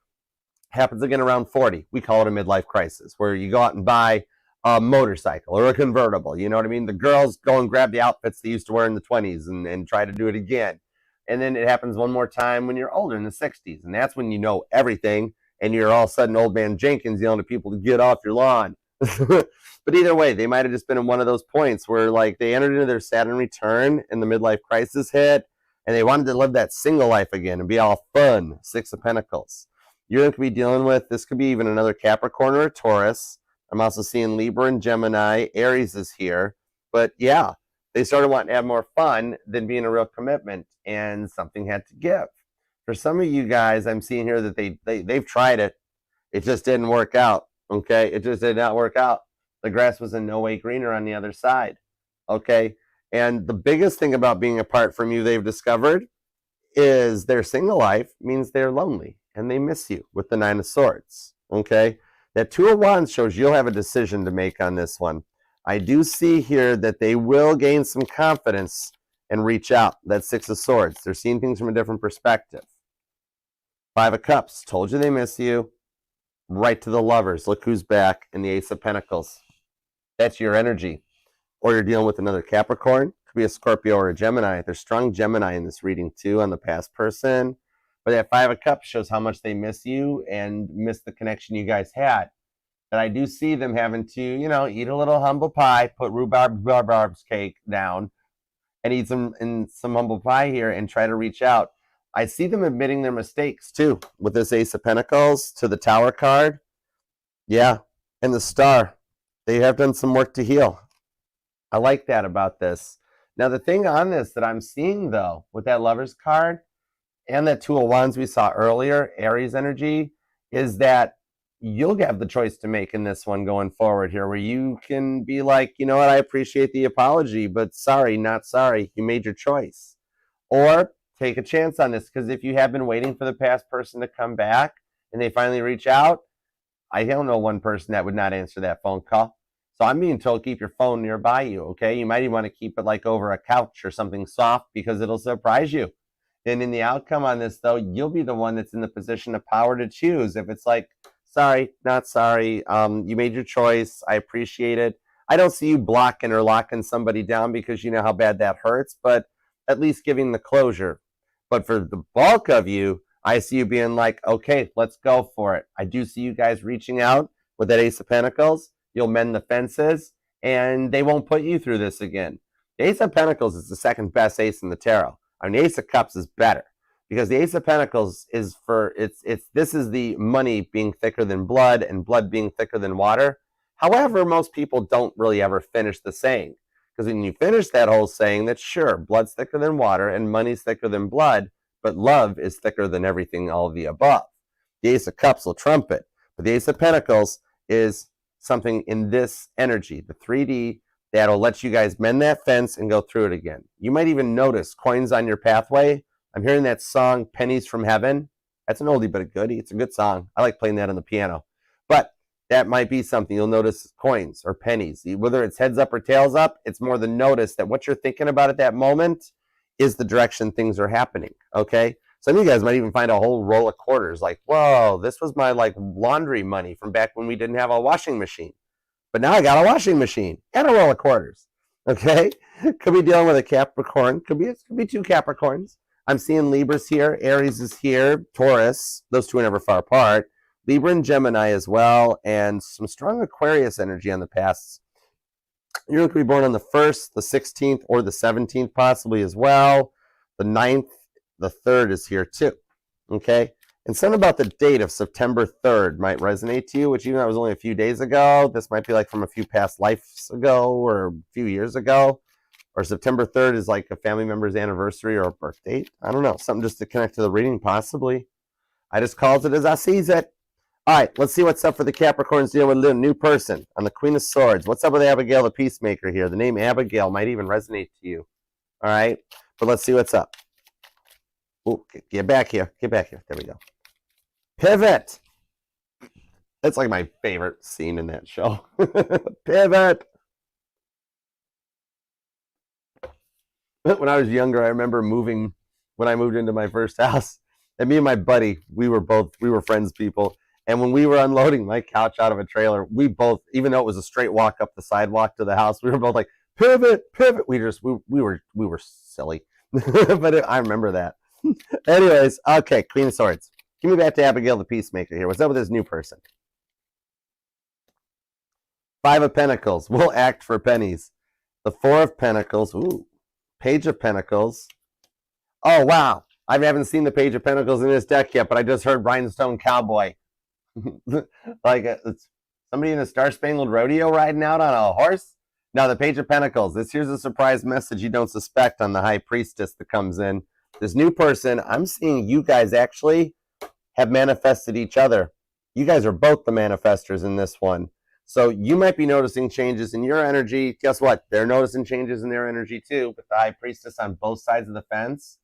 Happens again around 40. We call it a midlife crisis, where you go out and buy a motorcycle or a convertible. You know what I mean? The girls go and grab the outfits they used to wear in the 20s and try to do it again. And then it happens one more time when you're older in the 60s. And that's when you know everything and you're all of a sudden old man Jenkins yelling to people to get off your lawn. But either way, they might have just been in one of those points where like they entered into their Saturn return and the midlife crisis hit and they wanted to live that single life again and be all fun. Six of Pentacles. You're going to be dealing with, this could be even another Capricorn or a Taurus. I'm also seeing Libra and Gemini. Aries is here. But yeah, they started wanting to have more fun than being a real commitment, and something had to give. For some of you guys, I'm seeing here that they've tried it. It just didn't work out. Okay, it just did not work out. The grass was in no way greener on the other side. Okay, and the biggest thing about being apart from you, they've discovered, is their single life means they're lonely and they miss you with the Nine of Swords. Okay, that Two of Wands shows you'll have a decision to make on this one. I do see here that they will gain some confidence and reach out. That Six of Swords. They're seeing things from a different perspective. Five of Cups. Told you they miss you. Right to the Lovers. Look who's back in the Ace of Pentacles. That's your energy. Or you're dealing with another Capricorn. Could be a Scorpio or a Gemini. There's strong Gemini in this reading too on the past person. But that Five of Cups shows how much they miss you and miss the connection you guys had. But I do see them having to, you know, eat a little humble pie, put rhubarb's cake down, and eat some humble pie here and try to reach out. I see them admitting their mistakes too with this Ace of Pentacles to the Tower card. Yeah, and the Star. They have done some work to heal. I like that about this. Now, the thing on this that I'm seeing, though, with that Lovers card and that Two of Wands we saw earlier, Aries energy, is that you'll have the choice to make in this one going forward here, where you can be like, you know what, I appreciate the apology, but sorry, not sorry. You made your choice. Or take a chance on this, because if you have been waiting for the past person to come back and they finally reach out, I don't know one person that would not answer that phone call. So I'm being told keep your phone nearby you, okay? You might even want to keep it like over a couch or something soft because it'll surprise you. And in the outcome on this, though, you'll be the one that's in the position of power to choose. If it's like, sorry, not sorry, you made your choice, I appreciate it. I don't see you blocking or locking somebody down because you know how bad that hurts, but at least giving the closure. But for the bulk of you, I see you being like, okay, let's go for it. I do see you guys reaching out with that Ace of Pentacles. You'll mend the fences, and they won't put you through this again. The Ace of Pentacles is the second best ace in the tarot. I mean, the Ace of Cups is better because the Ace of Pentacles is for, this is the money being thicker than blood and blood being thicker than water. However, most people don't really ever finish the saying, because when you finish that whole saying, that sure, blood's thicker than water and money's thicker than blood, but love is thicker than everything, all of the above. The Ace of Cups will trump it, but the Ace of Pentacles is something in this energy, the 3D, that'll let you guys mend that fence and go through it again. You might even notice coins on your pathway. I'm hearing that song, Pennies from Heaven. That's an oldie but a goodie. It's a good song. I like playing that on the piano. But that might be something you'll notice, coins or pennies. Whether it's heads up or tails up, it's more the notice that what you're thinking about at that moment is the direction things are happening, okay? Some of you guys might even find a whole roll of quarters like, whoa, this was my like laundry money from back when we didn't have a washing machine. But now I got a washing machine and a roll of quarters, okay? Could be dealing with a Capricorn. Could be two Capricorns. I'm seeing Libra's here. Aries is here. Taurus. Those two are never far apart. Libra and Gemini as well. And some strong Aquarius energy on the pasts. You're going to be born on the 1st, the 16th, or the 17th possibly as well. The 9th, the 3rd is here too, okay? And something about the date of September 3rd might resonate to you, which even though it was only a few days ago, this might be like from a few past lives ago or a few years ago. Or September 3rd is like a family member's anniversary or a birth date. I don't know, something just to connect to the reading possibly. I just calls it as I sees it. All right, let's see what's up for the Capricorns dealing with a new person on the Queen of Swords. What's up with Abigail the Peacemaker here? The name Abigail might even resonate to you. All right, but let's see what's up. Ooh, get back here. Get back here. There we go. Pivot. That's like my favorite scene in that show. Pivot. When I was younger, I remember moving, when I moved into my first house, and me and my buddy, we were friends people. And when we were unloading my couch out of a trailer, we both, even though it was a straight walk up the sidewalk to the house, we were both like, pivot, pivot. We were silly. But I remember that. Anyways, okay, Queen of Swords. Give me back to Abigail the Peacemaker here. What's up with this new person? Five of Pentacles. We'll act for pennies. The Four of Pentacles. Ooh. Page of Pentacles. Oh, wow. I haven't seen the Page of Pentacles in this deck yet, but I just heard Rhinestone Cowboy. Like it's somebody in a Star-Spangled Rodeo riding out on a horse? Now, the Page of Pentacles. Here's a surprise message you don't suspect on the High Priestess that comes in. This new person, I'm seeing you guys actually have manifested each other. You guys are both the manifestors in this one. So you might be noticing changes in your energy. Guess what? They're noticing changes in their energy too. With the High Priestess on both sides of the fence.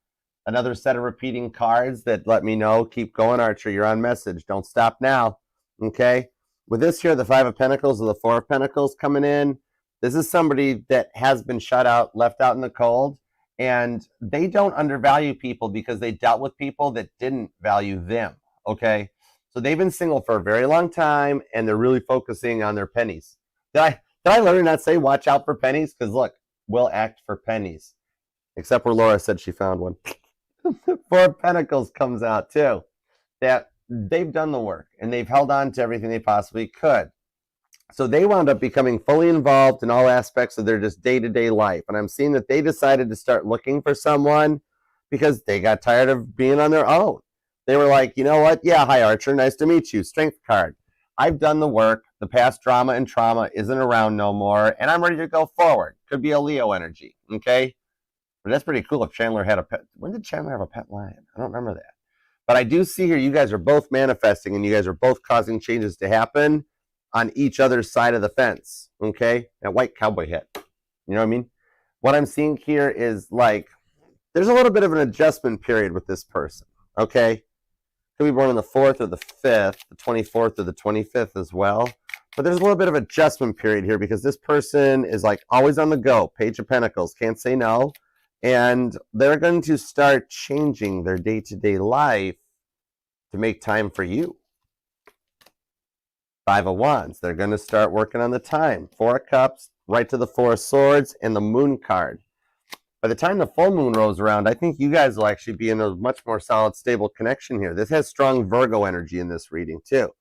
Another set of repeating cards that let me know, keep going, Archer. You're on message. Don't stop now. Okay? With this here, the Five of Pentacles or the Four of Pentacles coming in, this is somebody that has been shut out, left out in the cold, and they don't undervalue people because they dealt with people that didn't value them. Okay? So they've been single for a very long time, and they're really focusing on their pennies. Did I learn not to say watch out for pennies? Because look, we'll act for pennies. Except where Laura said she found one. Four of Pentacles comes out too. That they've done the work, and they've held on to everything they possibly could. So they wound up becoming fully involved in all aspects of their just day-to-day life. And I'm seeing that they decided to start looking for someone because they got tired of being on their own. They were like, you know what? Yeah, hi, Archer. Nice to meet you. Strength card. I've done the work. The past drama and trauma isn't around no more, and I'm ready to go forward. Could be a Leo energy, okay? But that's pretty cool if Chandler had a pet. When did Chandler have a pet lion? I don't remember that. But I do see here you guys are both manifesting, and you guys are both causing changes to happen on each other's side of the fence, okay? That white cowboy hat. You know what I mean? What I'm seeing here is like there's a little bit of an adjustment period with this person, okay? Could be born on the 4th or the 5th, the 24th or the 25th as well. But there's a little bit of adjustment period here because this person is like always on the go. Page of Pentacles, can't say no. And they're going to start changing their day-to-day life to make time for you. Five of Wands, they're going to start working on the time. Four of Cups, right to the Four of Swords, and the Moon card. By the time the full moon rolls around, I think you guys will actually be in a much more solid, stable connection here. This has strong Virgo energy in this reading, too.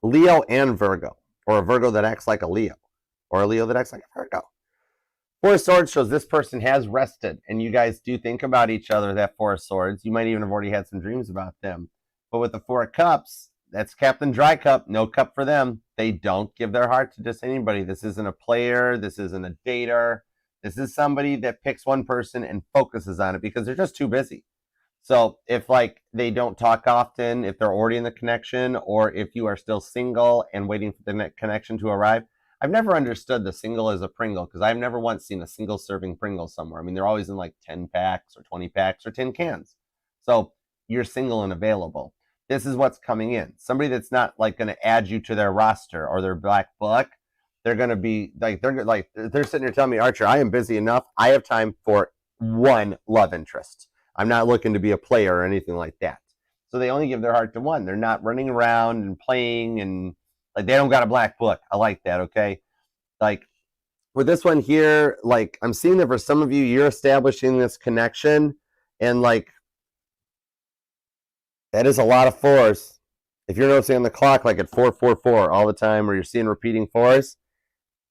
Leo and Virgo, or a Virgo that acts like a Leo, or a Leo that acts like a Virgo. Four of Swords shows this person has rested, and you guys do think about each other, that Four of Swords. You might even have already had some dreams about them. But with the Four of Cups, that's Captain Dry Cup, no cup for them. They don't give their heart to just anybody. This isn't a player. This isn't a dater. This is somebody that picks one person and focuses on it because they're just too busy. So if like they don't talk often, if they're already in the connection, or if you are still single and waiting for the connection to arrive, I've never understood the single as a Pringle because I've never once seen a single serving Pringle somewhere. I mean, they're always in like 10 packs or 20 packs or 10 cans. So you're single and available. This is what's coming in. Somebody that's not like going to add you to their roster or their black book. They're going to be like, they're sitting here telling me, Archer, I am busy enough. I have time for one love interest. I'm not looking to be a player or anything like that. So they only give their heart to one. They're not running around and playing and like they don't got a black book. I like that, okay? Like with this one here, like I'm seeing that for some of you, you're establishing this connection and like that is a lot of fours. If you're noticing on the clock like at 444 all the time or you're seeing repeating fours,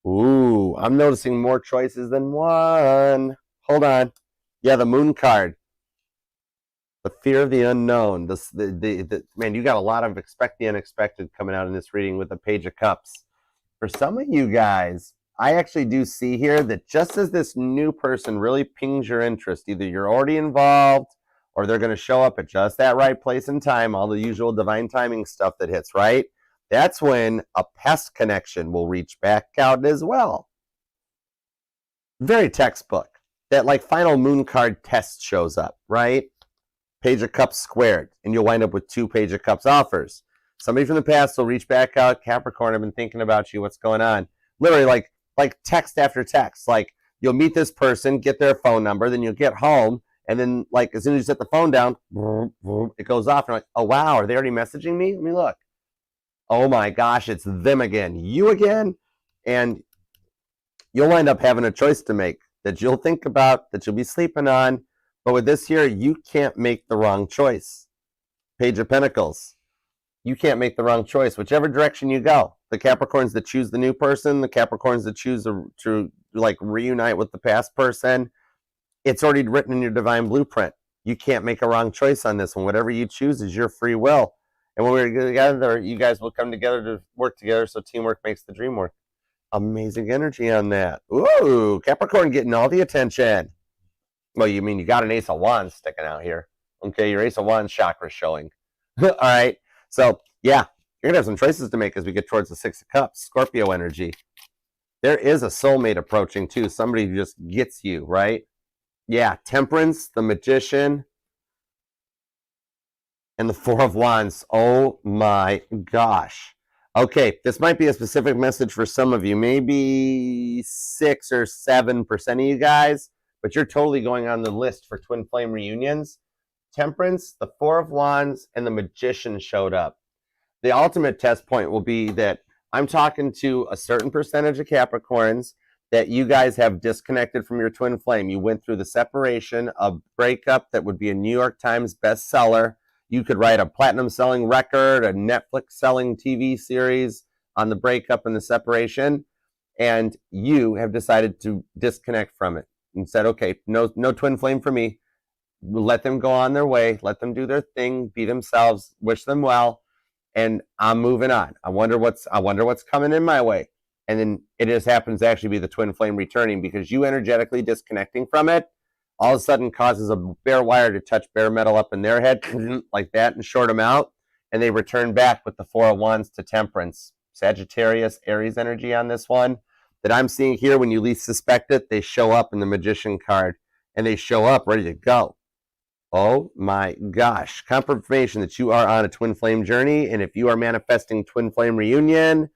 ooh, I'm noticing more choices than one. Hold on. Yeah, the Moon card. The fear of the unknown. Man, you got a lot of expect the unexpected coming out in this reading with the Page of Cups. For some of you guys, I actually do see here that just as this new person really pings your interest, either you're already involved or they're going to show up at just that right place and time, all the usual divine timing stuff that hits, right? That's when a pest connection will reach back out as well. Very textbook. That like final moon card test shows up, right? Page of Cups squared, and you'll wind up with 2 Page of Cups offers. Somebody from the past will reach back out, Capricorn, I've been thinking about you, what's going on? Literally like text after text. Like you'll meet this person, get their phone number, then you'll get home, and then like as soon as you set the phone down, it goes off, and you're like, oh wow, are they already messaging me? Let me look. Oh my gosh, it's them again, you again, and you'll wind up having a choice to make that you'll think about, that you'll be sleeping on. But with this here, you can't make the wrong choice. Page of Pentacles. You can't make the wrong choice, whichever direction you go. The Capricorns that choose the new person, the Capricorns that choose to like reunite with the past person, it's already written in your divine blueprint. You can't make a wrong choice on this one. Whatever you choose is your free will. And when we're together, you guys will come together to work together, so teamwork makes the dream work. Amazing energy on that. Ooh, Capricorn getting all the attention. Well, you mean you got an Ace of Wands sticking out here. Okay, your Ace of Wands chakra showing. All right, so yeah, you're going to have some choices to make as we get towards the 6 of Cups, Scorpio energy. There is a soulmate approaching too, somebody who just gets you, right? Yeah, Temperance, the Magician, and the 4 of Wands. Oh my gosh. Okay, this might be a specific message for some of you, maybe 6 or 7% of you guys, but you're totally going on the list for twin flame reunions. Temperance, the 4 of Wands, and the Magician showed up. The ultimate test point will be that I'm talking to a certain percentage of Capricorns that you guys have disconnected from your twin flame. You went through the separation, a breakup that would be a New York Times bestseller. You could write a platinum selling record, a Netflix selling TV series on the breakup and the separation, and you have decided to disconnect from it and said, okay, no twin flame for me. Let them go on their way, let them do their thing, be themselves, wish them well, and I'm moving on. I wonder what's coming in my way. And then it just happens to actually be the twin flame returning, because you energetically disconnecting from it all of a sudden causes a bare wire to touch bare metal up in their head like that and short them out, and they return back with the 4 of Wands to Temperance. Sagittarius, Aries energy on this one that I'm seeing here. When you least suspect it, they show up in the Magician card, and they show up ready to go. Oh my gosh. Confirmation that you are on a twin flame journey, and if you are manifesting twin flame reunion,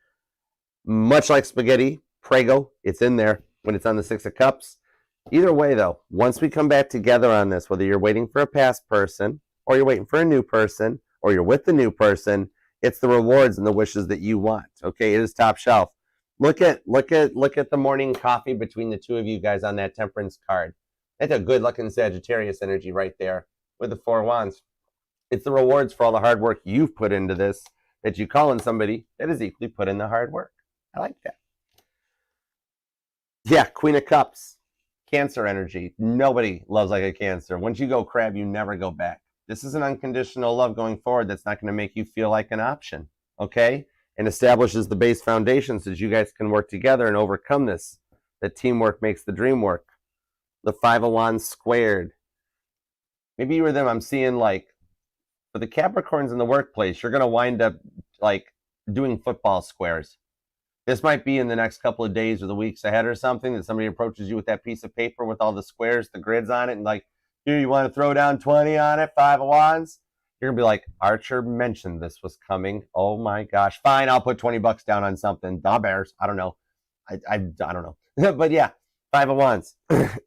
much like spaghetti, Prego, it's in there when it's on the 6 of Cups. Either way, though, once we come back together on this, whether you're waiting for a past person, or you're waiting for a new person, or you're with the new person, it's the rewards and the wishes that you want. Okay, it is top shelf. Look at the morning coffee between the two of you guys on that Temperance card. That's a good-looking Sagittarius energy right there with the 4 of Wands. It's the rewards for all the hard work you've put into this, that you call in somebody that has equally put in the hard work. I like that. Yeah, Queen of Cups. Cancer energy. Nobody loves like a Cancer. Once you go crab, you never go back. This is an unconditional love going forward that's not going to make you feel like an option, okay? And establishes the base foundations so that you guys can work together and overcome this. That teamwork makes the dream work. The 5 of Wands squared. Maybe you or them, I'm seeing like, for the Capricorns in the workplace, you're going to wind up like doing football squares. This might be in the next couple of days or the weeks ahead or something, that somebody approaches you with that piece of paper with all the squares, the grids on it, and like, here, you want to throw down 20 on it, 5 of Wands? You're going to be like, Archer mentioned this was coming. Oh my gosh. Fine, I'll put 20 bucks down on something. Da bears. I don't know. I don't know. But yeah, 5 of Wands.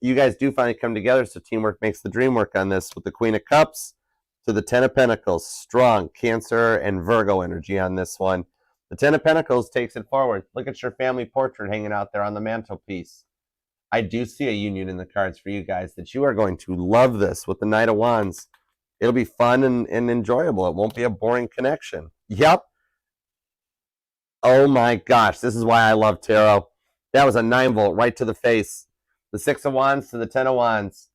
You guys do finally come together, so teamwork makes the dream work on this, with the Queen of Cups to the 10 of Pentacles. Strong Cancer and Virgo energy on this one. The 10 of Pentacles takes it forward. Look at your family portrait hanging out there on the mantelpiece. I do see a union in the cards for you guys, that you are going to love this with the Knight of Wands. It'll be fun and enjoyable. It won't be a boring connection. Yep. Oh my gosh, this is why I love tarot. That was a 9-volt right to the face. The 6 of Wands to the 10 of Wands.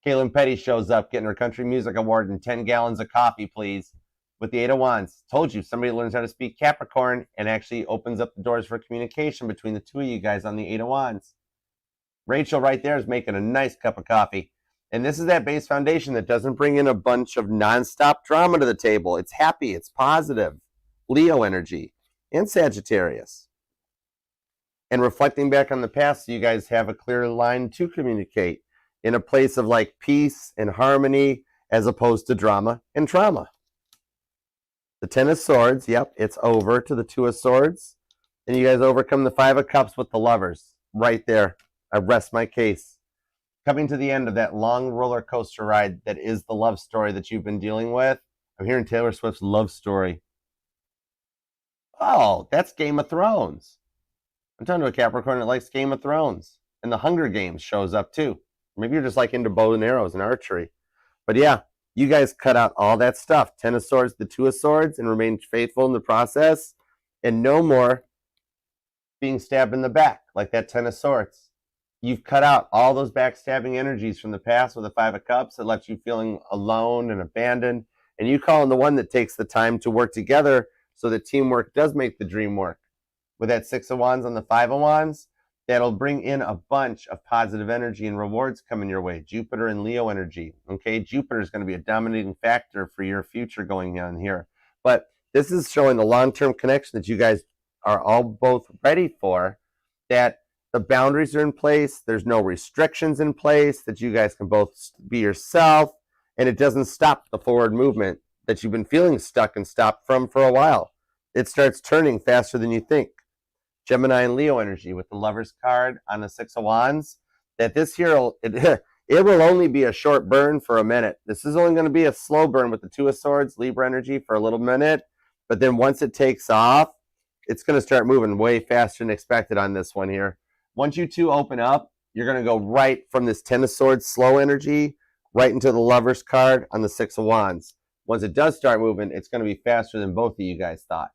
Kaylin Petty shows up getting her Country Music Award and 10 gallons of coffee, please. With the 8 of Wands. Told you, somebody learns how to speak Capricorn and actually opens up the doors for communication between the two of you guys on the 8 of Wands. Rachel right there is making a nice cup of coffee. And this is that base foundation that doesn't bring in a bunch of nonstop drama to the table. It's happy, it's positive. Leo energy and Sagittarius. And reflecting back on the past, so you guys have a clear line to communicate in a place of like peace and harmony as opposed to drama and trauma. The Ten of Swords, yep, it's over to the Two of Swords. And you guys overcome the Five of Cups with the Lovers. Right there. I rest my case. Coming to the end of that long roller coaster ride that is the love story that you've been dealing with. I'm hearing Taylor Swift's love story. Oh, that's Game of Thrones. I'm talking to a Capricorn that likes Game of Thrones. And the Hunger Games shows up too. Maybe you're just like into bow and arrows and archery. But yeah, you guys cut out all that stuff. Ten of Swords, the Two of Swords, and remain faithful in the process. And no more being stabbed in the back like that Ten of Swords. You've cut out all those backstabbing energies from the past with the Five of Cups that left you feeling alone and abandoned. And you call in the one that takes the time to work together so that teamwork does make the dream work. With that Six of Wands on the Five of Wands, that'll bring in a bunch of positive energy and rewards coming your way. Jupiter and Leo energy. Okay, Jupiter is going to be a dominating factor for your future going on here. But this is showing the long-term connection that you guys are all both ready for, that the boundaries are in place, there's no restrictions in place, that you guys can both be yourself, and it doesn't stop the forward movement that you've been feeling stuck and stopped from for a while. It starts turning faster than you think. Gemini and Leo energy with the Lovers card on the Six of Wands, that this here, it will only be a short burn for a minute. This is only going to be a slow burn with the Two of Swords, Libra energy for a little minute, but then once it takes off, it's going to start moving way faster than expected on this one here. Once you two open up, you're going to go right from this Ten of Swords slow energy right into the Lovers card on the Six of Wands. Once it does start moving, it's going to be faster than both of you guys thought.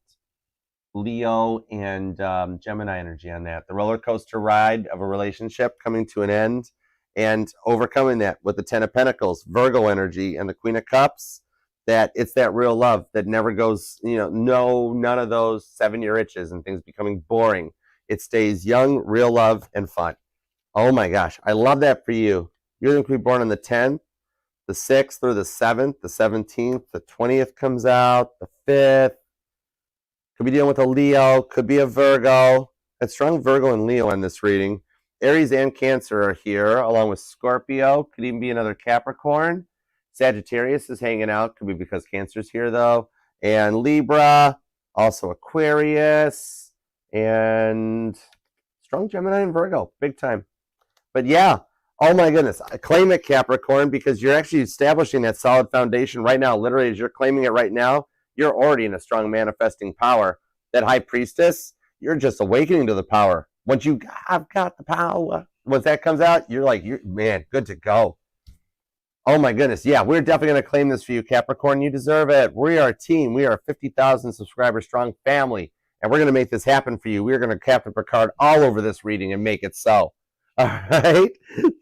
Leo and Gemini energy on that. The roller coaster ride of a relationship coming to an end and overcoming that with the Ten of Pentacles, Virgo energy, and the Queen of Cups, that it's that real love that never goes, none of those 7-year itches and things becoming boring. It stays young, real love, and fun. Oh my gosh, I love that for you. You're going to be born on the 10th, the 6th, or the 7th, the 17th, the 20th comes out, the 5th. Could be dealing with a Leo, could be a Virgo. A strong Virgo and Leo in this reading. Aries and Cancer are here, along with Scorpio. Could even be another Capricorn. Sagittarius is hanging out. Could be because Cancer's here, though. And Libra, also Aquarius, and strong Gemini and Virgo. Big time. But yeah, oh my goodness. Claim it, Capricorn, because you're actually establishing that solid foundation right now. Literally, as you're claiming it right now, you're already in a strong manifesting power. That High Priestess, you're just awakening to the power. Once I've got the power. Once that comes out, you're like, man, good to go. Oh my goodness. Yeah, we're definitely going to claim this for you, Capricorn. You deserve it. We are a team. We are a 50,000 subscriber strong family. And we're going to make this happen for you. We're going to Captain Picard all over this reading and make it so. All right?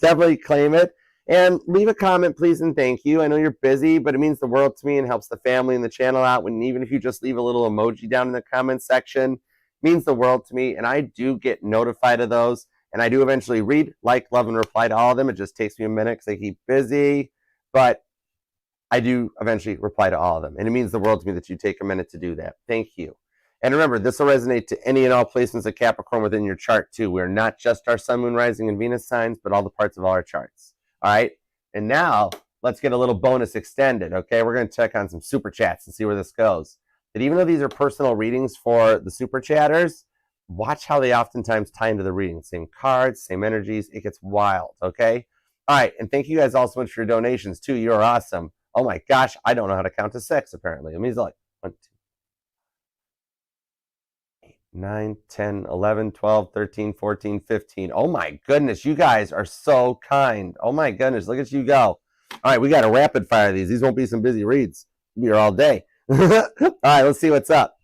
Definitely claim it. And leave a comment, please, and thank you. I know you're busy, but it means the world to me and helps the family and the channel out. Even if you just leave a little emoji down in the comment section, it means the world to me. And I do get notified of those. And I do eventually read, like, love, and reply to all of them. It just takes me a minute because I keep busy. But I do eventually reply to all of them. And it means the world to me that you take a minute to do that. Thank you. And remember, this will resonate to any and all placements of Capricorn within your chart, too. We're not just our Sun, Moon, Rising, and Venus signs, but all the parts of all our charts. All right, and now let's get a little bonus extended, okay? We're going to check on some super chats and see where this goes. That even though these are personal readings for the super chatters, watch how they oftentimes tie into the reading. Same cards, same energies. It gets wild, okay? All right, and thank you guys all so much for your donations, too. You're awesome. Oh, my gosh, I don't know how to count to 6, apparently. It means like 1, 2, 8, 9, 10, 11, 12, 13, 14, 15. Oh my goodness, you guys are so kind. Oh my goodness, look at you go. All right, we got to rapid fire these. These won't be some busy reads. We'll be here all day. All right, let's see what's up.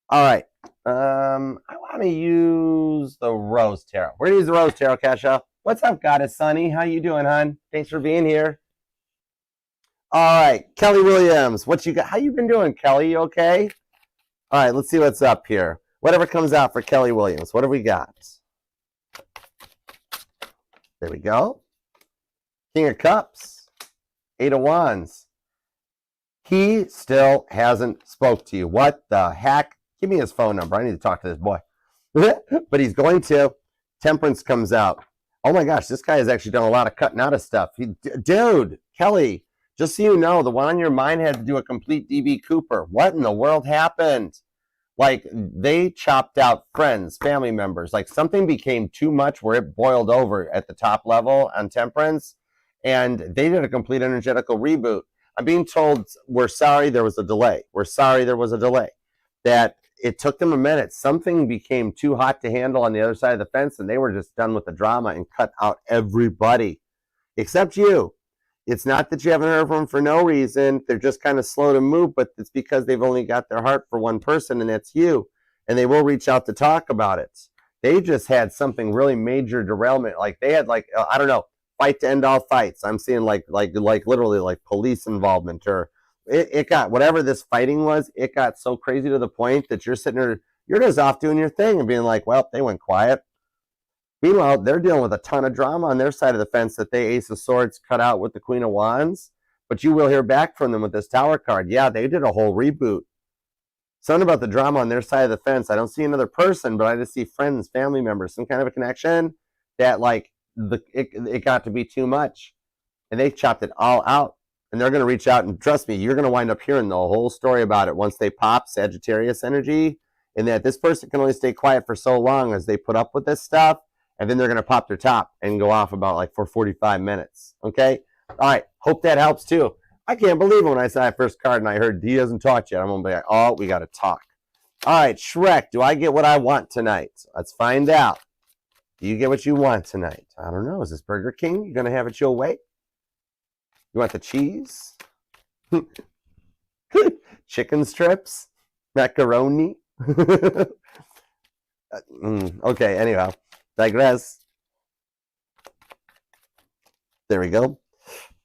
All right, I want to use the Rose Tarot. We're going to use the Rose Tarot, Kesha. What's up, Goddess Sunny? How you doing, hon? Thanks for being here. All right, Kelly Williams, what you got? How you been doing, Kelly? You okay? All right, let's see what's up here. Whatever comes out for Kelly Williams. What have we got? There we go. King of Cups, Eight of Wands. He still hasn't spoke to you. What the heck? Give me his phone number. I need to talk to this boy. But he's going to. Temperance comes out. Oh my gosh, this guy has actually done a lot of cutting out of stuff. Dude, Kelly, just so you know, the one on your mind had to do a complete DB Cooper. What in the world happened? Like, they chopped out friends, family members. Like, something became too much where it boiled over at the top level on Temperance, and they did a complete energetical reboot. I'm being told, we're sorry there was a delay. We're sorry there was a delay. That it took them a minute. Something became too hot to handle on the other side of the fence, and they were just done with the drama and cut out everybody except you. It's not that you haven't heard from them for no reason. They're just kind of slow to move, but it's because they've only got their heart for one person, and that's you. And they will reach out to talk about it. They just had something really major derailment. Like, they had, like, I don't know, fight to end all fights. I'm seeing like literally like police involvement, or it got, whatever this fighting was, it got so crazy to the point that you're sitting there, you're just off doing your thing and being like, well, they went quiet. Meanwhile, they're dealing with a ton of drama on their side of the fence that they Ace of Swords cut out with the Queen of Wands. But you will hear back from them with this Tower card. Yeah, they did a whole reboot. Something about the drama on their side of the fence. I don't see another person, but I just see friends, family members, some kind of a connection that, like, it got to be too much. And they chopped it all out. And they're going to reach out, and trust me, you're going to wind up hearing the whole story about it once they pop Sagittarius energy, and that this person can only stay quiet for so long as they put up with this stuff. And then they're going to pop their top and go off about like for 45 minutes. Okay? All right. Hope that helps too. I can't believe it when I saw that first card and I heard he hasn't talked yet. I'm going to be like, oh, we got to talk. All right, Shrek, do I get what I want tonight? Let's find out. Do you get what you want tonight? I don't know. Is this Burger King? You going to have it your way? You want the cheese? Chicken strips? Macaroni? Okay, anyhow. Digress. There we go.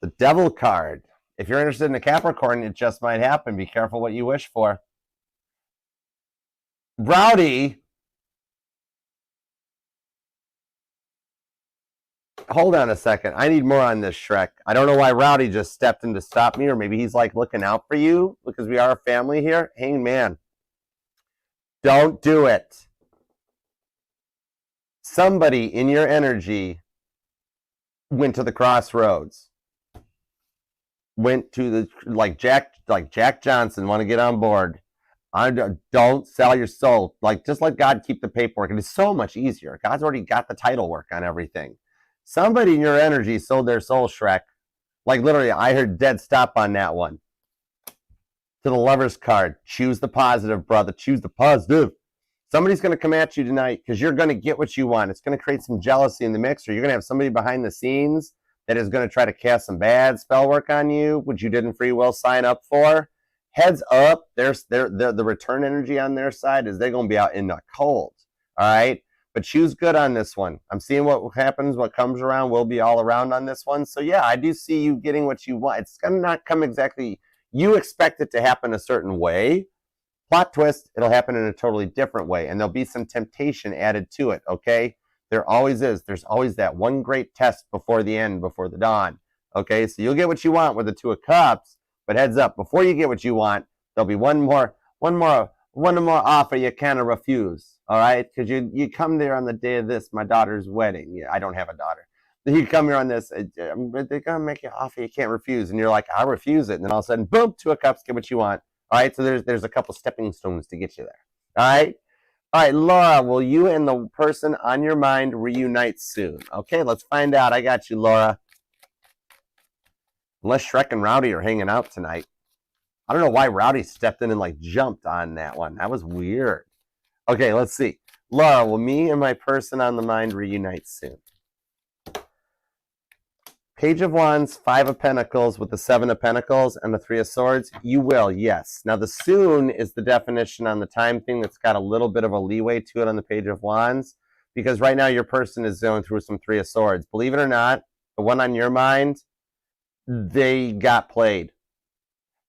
The Devil card. If you're interested in a Capricorn, it just might happen. Be careful what you wish for. Rowdy. Hold on a second. I need more on this, Shrek. I don't know why Rowdy just stepped in to stop me, or maybe he's like looking out for you because we are a family here. Hangman. Don't do it. Somebody in your energy went to the crossroads, went to the, like Jack Johnson, want to get on board. Don't sell your soul. Like, just let God keep the paperwork. It is so much easier. God's already got the title work on everything. Somebody in your energy sold their soul, Shrek. Like, literally, I heard dead stop on that one. To the Lover's card. Choose the positive, brother. Choose the positive. Somebody's going to come at you tonight because you're going to get what you want. It's going to create some jealousy in the mix, or you're going to have somebody behind the scenes that is going to try to cast some bad spell work on you, which you didn't free will sign up for. Heads up, the return energy on their side is they're going to be out in the cold. All right? But choose good on this one. I'm seeing what happens, what comes around will be all around on this one. So yeah, I do see you getting what you want. It's going to not come exactly, you expect it to happen a certain way. Plot twist, it'll happen in a totally different way, and there'll be some temptation added to it, okay? There always is. There's always that one great test before the end, before the dawn, okay? So you'll get what you want with the Two of Cups, but heads up, before you get what you want, there'll be one more offer you can't refuse, all right? Because you come there on the day of this, my daughter's wedding. Yeah, I don't have a daughter. You come here on this, they're going to make you an offer you can't refuse, and you're like, I'll refuse it, and then all of a sudden, boom, Two of Cups, get what you want. All right, so there's a couple stepping stones to get you there. All right, Laura, will you and the person on your mind reunite soon? Okay, let's find out. I got you, Laura. Unless Shrek and Rowdy are hanging out tonight. I don't know why Rowdy stepped in and like jumped on that one. That was weird. Okay, let's see. Laura, will me and my person on the mind reunite soon? Page of Wands, Five of Pentacles with the Seven of Pentacles and the Three of Swords. You will, yes. Now, the soon is the definition on the time thing that's got a little bit of a leeway to it on the Page of Wands, because right now your person is going through some Three of Swords. Believe it or not, the one on your mind, they got played.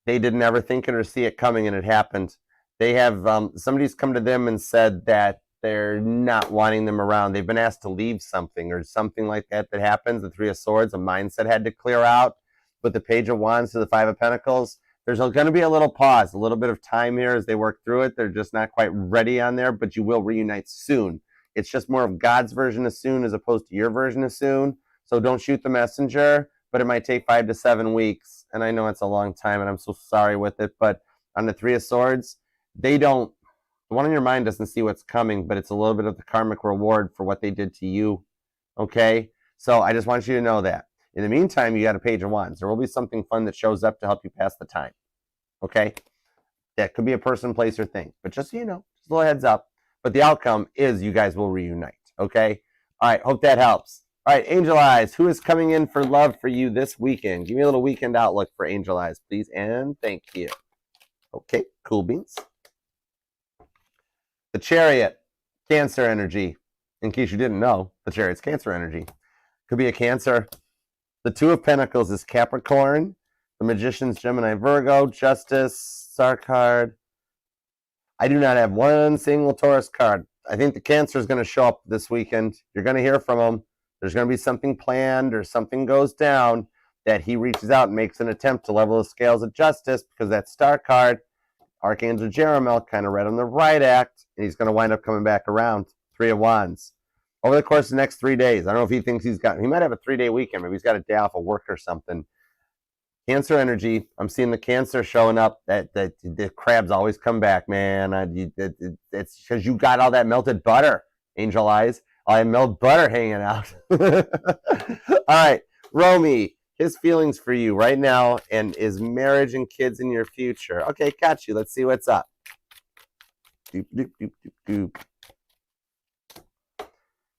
They didn't ever think it or see it coming, and it happened. They have, somebody's come to them and said that they're not wanting them around. They've been asked to leave something or something like that happens. The Three of Swords, a mindset had to clear out. With the Page of Wands to the Five of Pentacles, there's going to be a little pause, a little bit of time here as they work through it. They're just not quite ready on there, but you will reunite soon. It's just more of God's version of soon as opposed to your version of soon. So don't shoot the messenger, but it might take 5 to 7 weeks. And I know it's a long time, and I'm so sorry with it. But on the Three of Swords, the one on your mind doesn't see what's coming, but it's a little bit of the karmic reward for what they did to you. Okay? So I just want you to know that. In the meantime, you got a Page of Wands. There will be something fun that shows up to help you pass the time. Okay? That could be a person, place, or thing. But just so you know, just a little heads up. But the outcome is you guys will reunite. Okay? All right. Hope that helps. All right. Angel Eyes. Who is coming in for love for you this weekend? Give me a little weekend outlook for Angel Eyes, please. And thank you. Okay. Cool beans. The Chariot. Cancer energy. In case you didn't know, the Chariot's Cancer energy. Could be a Cancer. The Two of Pentacles is Capricorn. The Magician's Gemini, Virgo. Justice, Star card. I do not have one single Taurus card. I think the Cancer is going to show up this weekend. You're going to hear from him. There's going to be something planned or something goes down that he reaches out and makes an attempt to level the scales of justice because that Star card, Archangel Jeremiel, kind of read on the right act, and he's going to wind up coming back around. Three of Wands. Over the course of the next 3 days, I don't know if he thinks he might have a 3-day weekend. Maybe he's got a day off of work or something. Cancer energy. I'm seeing the Cancer showing up. That the crabs always come back, man. It's because you got all that melted butter, Angel Eyes. All that melted butter hanging out. All right, Romy. His feelings for you right now, and is marriage and kids in your future. Okay, got you. Let's see what's up. Doop, doop, doop, doop, doop.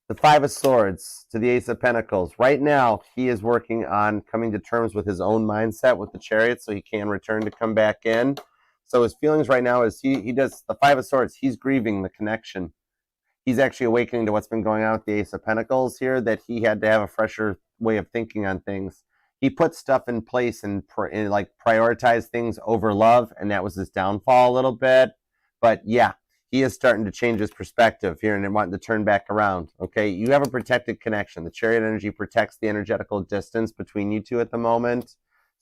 The Five of Swords to the Ace of Pentacles. Right now, he is working on coming to terms with his own mindset with the Chariot so he can return to come back in. So his feelings right now is he does the Five of Swords. He's grieving the connection. He's actually awakening to what's been going on with the Ace of Pentacles here, that he had to have a fresher way of thinking on things. He put stuff in place and like prioritized things over love, and that was his downfall a little bit. But yeah, he is starting to change his perspective here and wanting to turn back around. Okay, you have a protected connection. The Chariot energy protects the energetical distance between you two at the moment.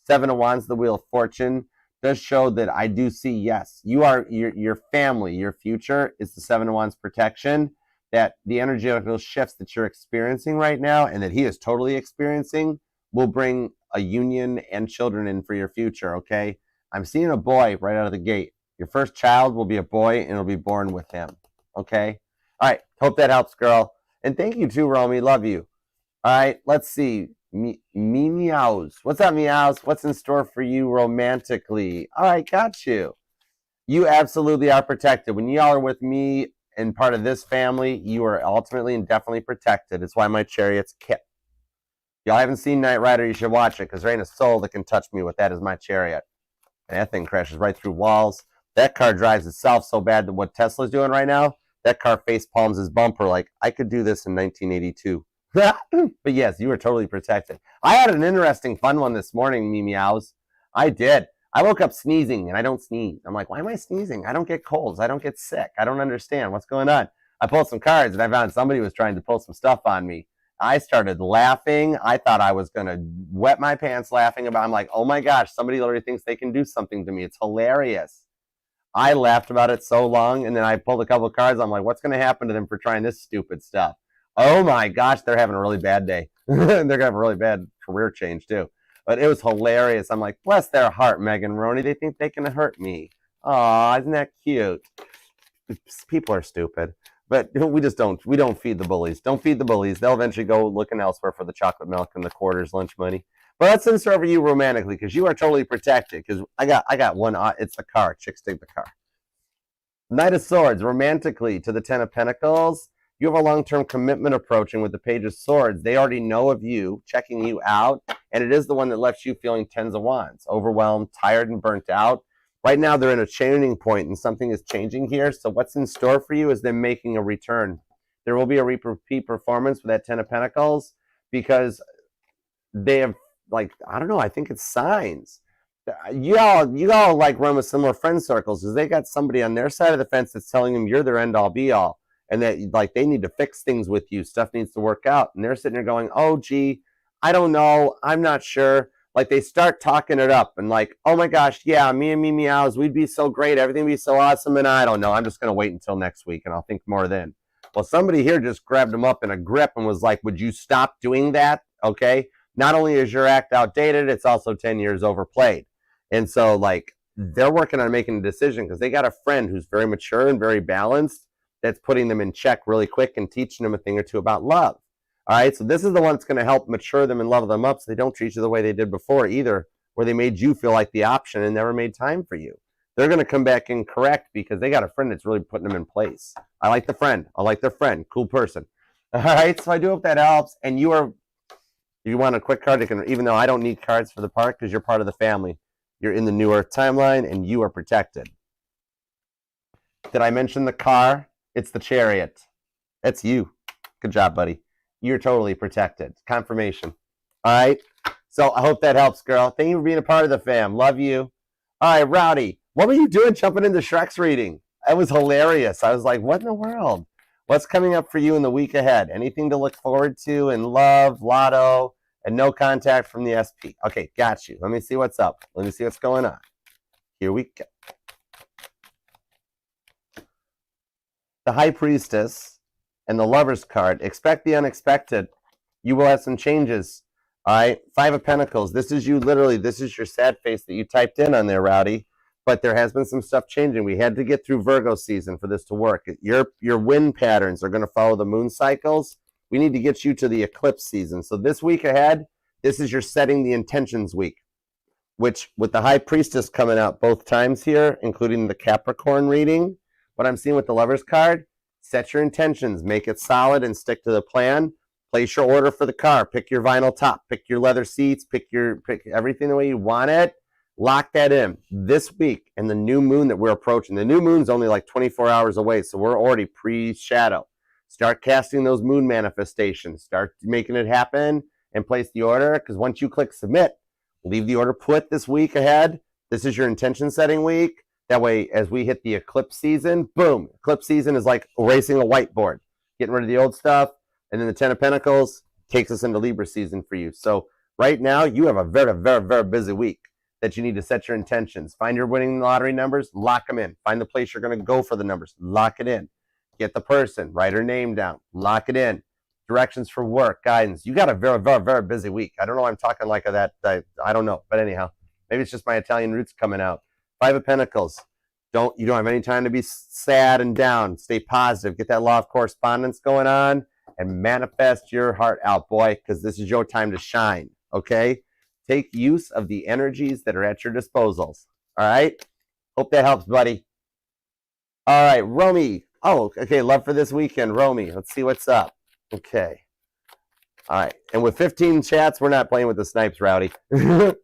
Seven of Wands, the Wheel of Fortune, does show that I do see, yes, you are your family, your future is the Seven of Wands protection. That the energetical shifts that you're experiencing right now and that he is totally experiencing will bring a union and children in for your future. Okay, I'm seeing a boy right out of the gate. Your first child will be a boy, and it'll be born with him. Okay? All right. Hope that helps, girl. And thank you, too, Romy. Love you. All right. Let's see. Meows. What's up, Meows? What's in store for you romantically? All right. Got you. You absolutely are protected. When y'all are with me and part of this family, you are ultimately and definitely protected. It's why my Chariot's kit. Y'all haven't seen Knight Rider, you should watch it because there ain't a soul that can touch me with that as my Chariot. And that thing crashes right through walls. That car drives itself so bad that what Tesla's doing right now, that car face palms his bumper like, I could do this in 1982. But yes, you are totally protected. I had an interesting fun one this morning, Meows. I did. I woke up sneezing, and I don't sneeze. I'm like, why am I sneezing? I don't get colds. I don't get sick. I don't understand. What's going on? I pulled some cards, and I found somebody was trying to pull some stuff on me. I started laughing. I thought I was going to wet my pants laughing about it. I'm like, oh my gosh, somebody literally thinks they can do something to me. It's hilarious. I laughed about it so long, and then I pulled a couple of cards. I'm like, what's going to happen to them for trying this stupid stuff? Oh my gosh, they're having a really bad day. They're going to have a really bad career change too. But it was hilarious. I'm like, bless their heart, Megan Roney. They think they can hurt me. Aw, isn't that cute? People are stupid. But we don't feed the bullies. Don't feed the bullies. They'll eventually go looking elsewhere for the chocolate milk and the quarters lunch money. But that's in store for you romantically, because you are totally protected. Because I got one. It's the car. Chicks dig the car. Knight of Swords, romantically to the Ten of Pentacles. You have a long-term commitment approaching with the Page of Swords. They already know of you, checking you out, and it is the one that left you feeling Tens of Wands, overwhelmed, tired, and burnt out. Right now, they're in a changing point, and something is changing here. So what's in store for you is them making a return. There will be a repeat performance with that Ten of Pentacles because they have, like, I don't know, I think it's signs. You all like run with similar friend circles because they got somebody on their side of the fence that's telling them you're their end-all, be-all. and that like they need to fix things with you. Stuff needs to work out. And they're sitting there going, oh, gee, I don't know. I'm not sure. Like they start talking it up and like, oh my gosh, yeah, me and me meows, we'd be so great. Everything would be so awesome. And I don't know. I'm just going to wait until next week and I'll think more then. Well, somebody here just grabbed them up in a grip and was like, would you stop doing that? Okay. Not only is your act outdated, it's also 10 years overplayed. And so like they're working on making a decision because they got a friend who's very mature and very balanced that's putting them in check really quick and teaching them a thing or two about love. All right, so this is the one that's going to help mature them and level them up so they don't treat you the way they did before either, where they made you feel like the option and never made time for you. They're going to come back and correct because they got a friend that's really putting them in place. I like the friend. I like their friend. Cool person. All right, so I do hope that helps. And you are, if you want a quick card, even though I don't need cards for the part because you're part of the family, you're in the New Earth timeline and you are protected. Did I mention the car? It's the Chariot. That's you. Good job, buddy. You're totally protected. Confirmation. All right. So I hope that helps, girl. Thank you for being a part of the fam. Love you. All right, Rowdy. What were you doing jumping into Shrek's reading? That was hilarious. I was like, what in the world? What's coming up for you in the week ahead? Anything to look forward to in love, lotto, and no contact from the SP? Okay, got you. Let me see what's up. Let me see what's going on. Here we go. The High Priestess and the Lover's card. Expect the unexpected. You will have some changes. All right. 5 of Pentacles. This is you literally. This is your sad face that you typed in on there, Rowdy. But there has been some stuff changing. We had to get through Virgo season for this to work. Your wind patterns are going to follow the moon cycles. We need to get you to the eclipse season. So this week ahead, this is your setting the intentions week, which with the High Priestess coming out both times here, including the Capricorn reading, what I'm seeing with the Lover's card, set your intentions, make it solid and stick to the plan. Place your order for the car. Pick your vinyl top. Pick your leather seats. Pick everything the way you want it. Lock that in. This week and the new moon that we're approaching. The new moon's only like 24 hours away, so we're already pre-shadow. Start casting those moon manifestations. Start making it happen and place the order, because once you click submit, leave the order put this week ahead. This is your intention setting week. That way, as we hit the eclipse season, boom. Eclipse season is like erasing a whiteboard, getting rid of the old stuff. And then the 10 of Pentacles takes us into Libra season for you. So right now, you have a very, very, very busy week that you need to set your intentions. Find your winning lottery numbers, lock them in. Find the place you're going to go for the numbers, lock it in. Get the person, write her name down, lock it in. Directions for work, guidance. You got a very, very, very busy week. I don't know why I'm talking like that. I don't know. But anyhow, maybe it's just my Italian roots coming out. 5 of Pentacles. You don't have any time to be sad and down. Stay positive. Get that law of correspondence going on and manifest your heart out, boy, because this is your time to shine, okay? Take use of the energies that are at your disposals, all right? Hope that helps, buddy. All right, Romy. Oh, okay, love for this weekend, Romy. Let's see what's up. Okay. All right, and with 15 chats, we're not playing with the snipes, Rowdy. You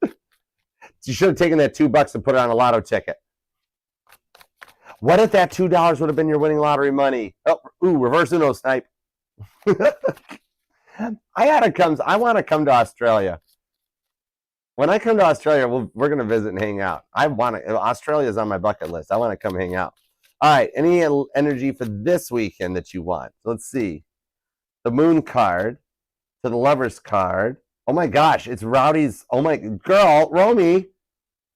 should have taken that $2 and put it on a lotto ticket. What if that $2 would have been your winning lottery money? Oh, ooh, reverse Uno snipe. I want to come to Australia. When I come to Australia, we're going to visit and hang out. Australia's on my bucket list. I want to come hang out. All right, any energy for this weekend that you want? Let's see. The Moon card to the Lover's card. Oh my gosh, it's Rowdy's. Oh my girl, Romy.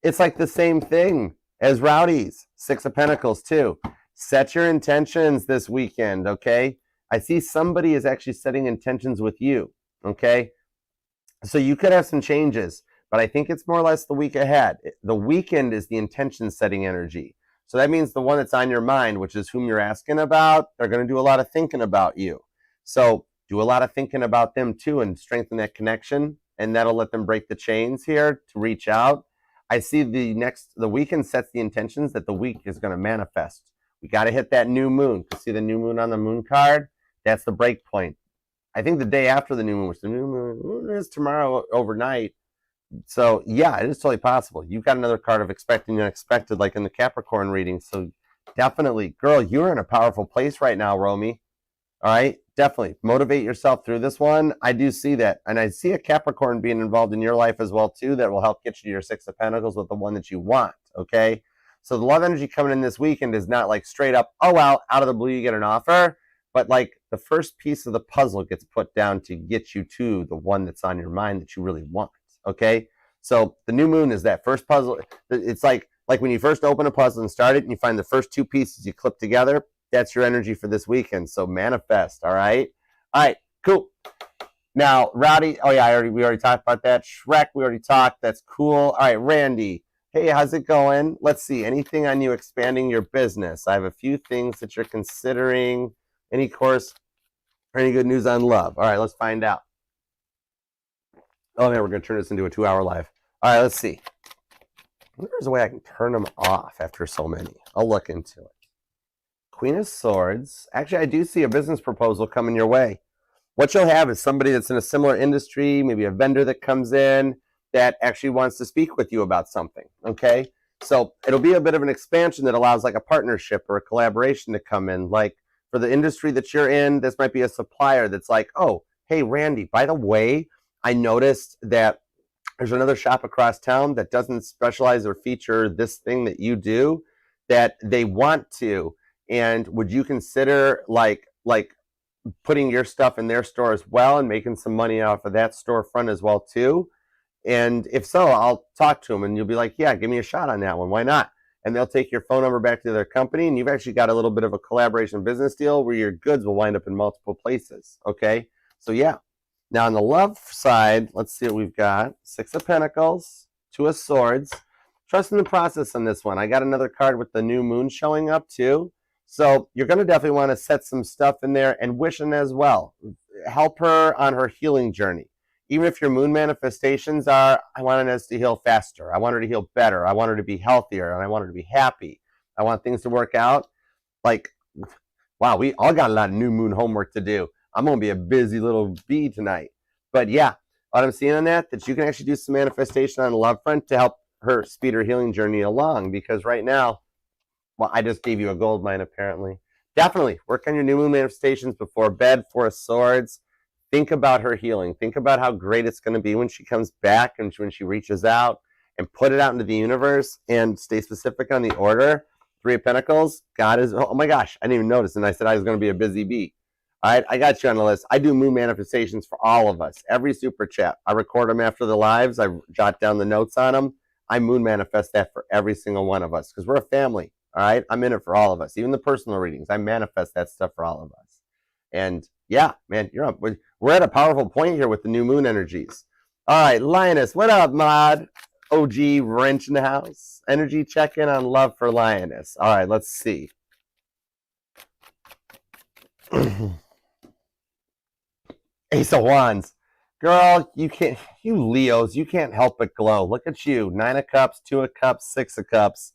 It's like the same thing as Rowdy's. 6 of Pentacles too. Set your intentions this weekend, okay? I see somebody is actually setting intentions with you, okay? So you could have some changes, but I think it's more or less the week ahead. The weekend is the intention setting energy. So that means the one that's on your mind, which is whom you're asking about, they're going to do a lot of thinking about you. So do a lot of thinking about them too and strengthen that connection, and that'll let them break the chains here to reach out. I see the weekend sets the intentions that the week is going to manifest. We got to hit that new moon. You see the new moon on the moon card? That's the break point. I think the day after the new moon, which the new moon is tomorrow overnight. So yeah, it is totally possible. You've got another card of expecting the unexpected, like in the Capricorn reading. So definitely, girl, you're in a powerful place right now, Romy. All right, definitely motivate yourself through this one. I do see that, and I see a Capricorn being involved in your life as well too. That will help get you to your 6 of Pentacles with the one that you want. Okay, so the love energy coming in this weekend is not like straight up, oh wow, out of the blue you get an offer. but like the first piece of the puzzle gets put down to get you to the one that's on your mind that you really want. Okay, so the new moon is that first puzzle. It's like when you first open a puzzle and start it, and you find the first two pieces you clip together. That's your energy for this weekend. So manifest. All right, cool. Now, Rowdy. Oh yeah, we already talked about that. Shrek, we already talked. That's cool. All right, Randy. Hey, how's it going? Let's see. Anything on you expanding your business? I have a few things that you're considering. Any course or any good news on love? All right, let's find out. Oh man, we're going to turn this into a 2-hour live. All right, let's see. I wonder if there's a way I can turn them off after so many. I'll look into it. Queen of Swords. Actually, I do see a business proposal coming your way. What you'll have is somebody that's in a similar industry, maybe a vendor that comes in that actually wants to speak with you about something, okay? So it'll be a bit of an expansion that allows like a partnership or a collaboration to come in. Like for the industry that you're in, this might be a supplier that's like, oh, hey, Randy, by the way, I noticed that there's another shop across town that doesn't specialize or feature this thing that you do that they want to. And would you consider like putting your stuff in their store as well and making some money off of that storefront as well too? And if so, I'll talk to them and you'll be like, yeah, give me a shot on that one. Why not? And they'll take your phone number back to their company and you've actually got a little bit of a collaboration business deal where your goods will wind up in multiple places. Okay. So yeah. Now on the love side, let's see what we've got. 6 of Pentacles, 2 of Swords. Trust in the process on this one. I got another card with the new moon showing up too. So you're going to definitely want to set some stuff in there and wishing as well. Help her on her healing journey. Even if your moon manifestations are, I want us to heal faster. I want her to heal better. I want her to be healthier and I want her to be happy. I want things to work out. Like, wow, we all got a lot of new moon homework to do. I'm going to be a busy little bee tonight. But yeah, what I'm seeing on that you can actually do some manifestation on the love front to help her speed her healing journey along. Because right now, well, I just gave you a gold mine apparently. Definitely work on your new moon manifestations before bed. 4 of Swords. Think about her healing. Think about how great it's going to be when she comes back and when she reaches out, and put it out into the universe and stay specific on the order. 3 of Pentacles. God is, oh my gosh, I didn't even notice. And I said I was going to be a busy bee. All right, I got you on the list. I do moon manifestations for all of us. Every super chat. I record them after the lives. I jot down the notes on them. I moon manifest that for every single one of us because we're a family. All right, I'm in it for all of us. Even the personal readings, I manifest that stuff for all of us. And yeah, man, you're up. We're at a powerful point here with the new moon energies. All right, Lioness, what up, mod? OG wrench in the house. Energy check-in on love for Lioness. All right, let's see. Ace of Wands. Girl, you Leos, you can't help but glow. Look at you. 9 of Cups, 2 of Cups, 6 of Cups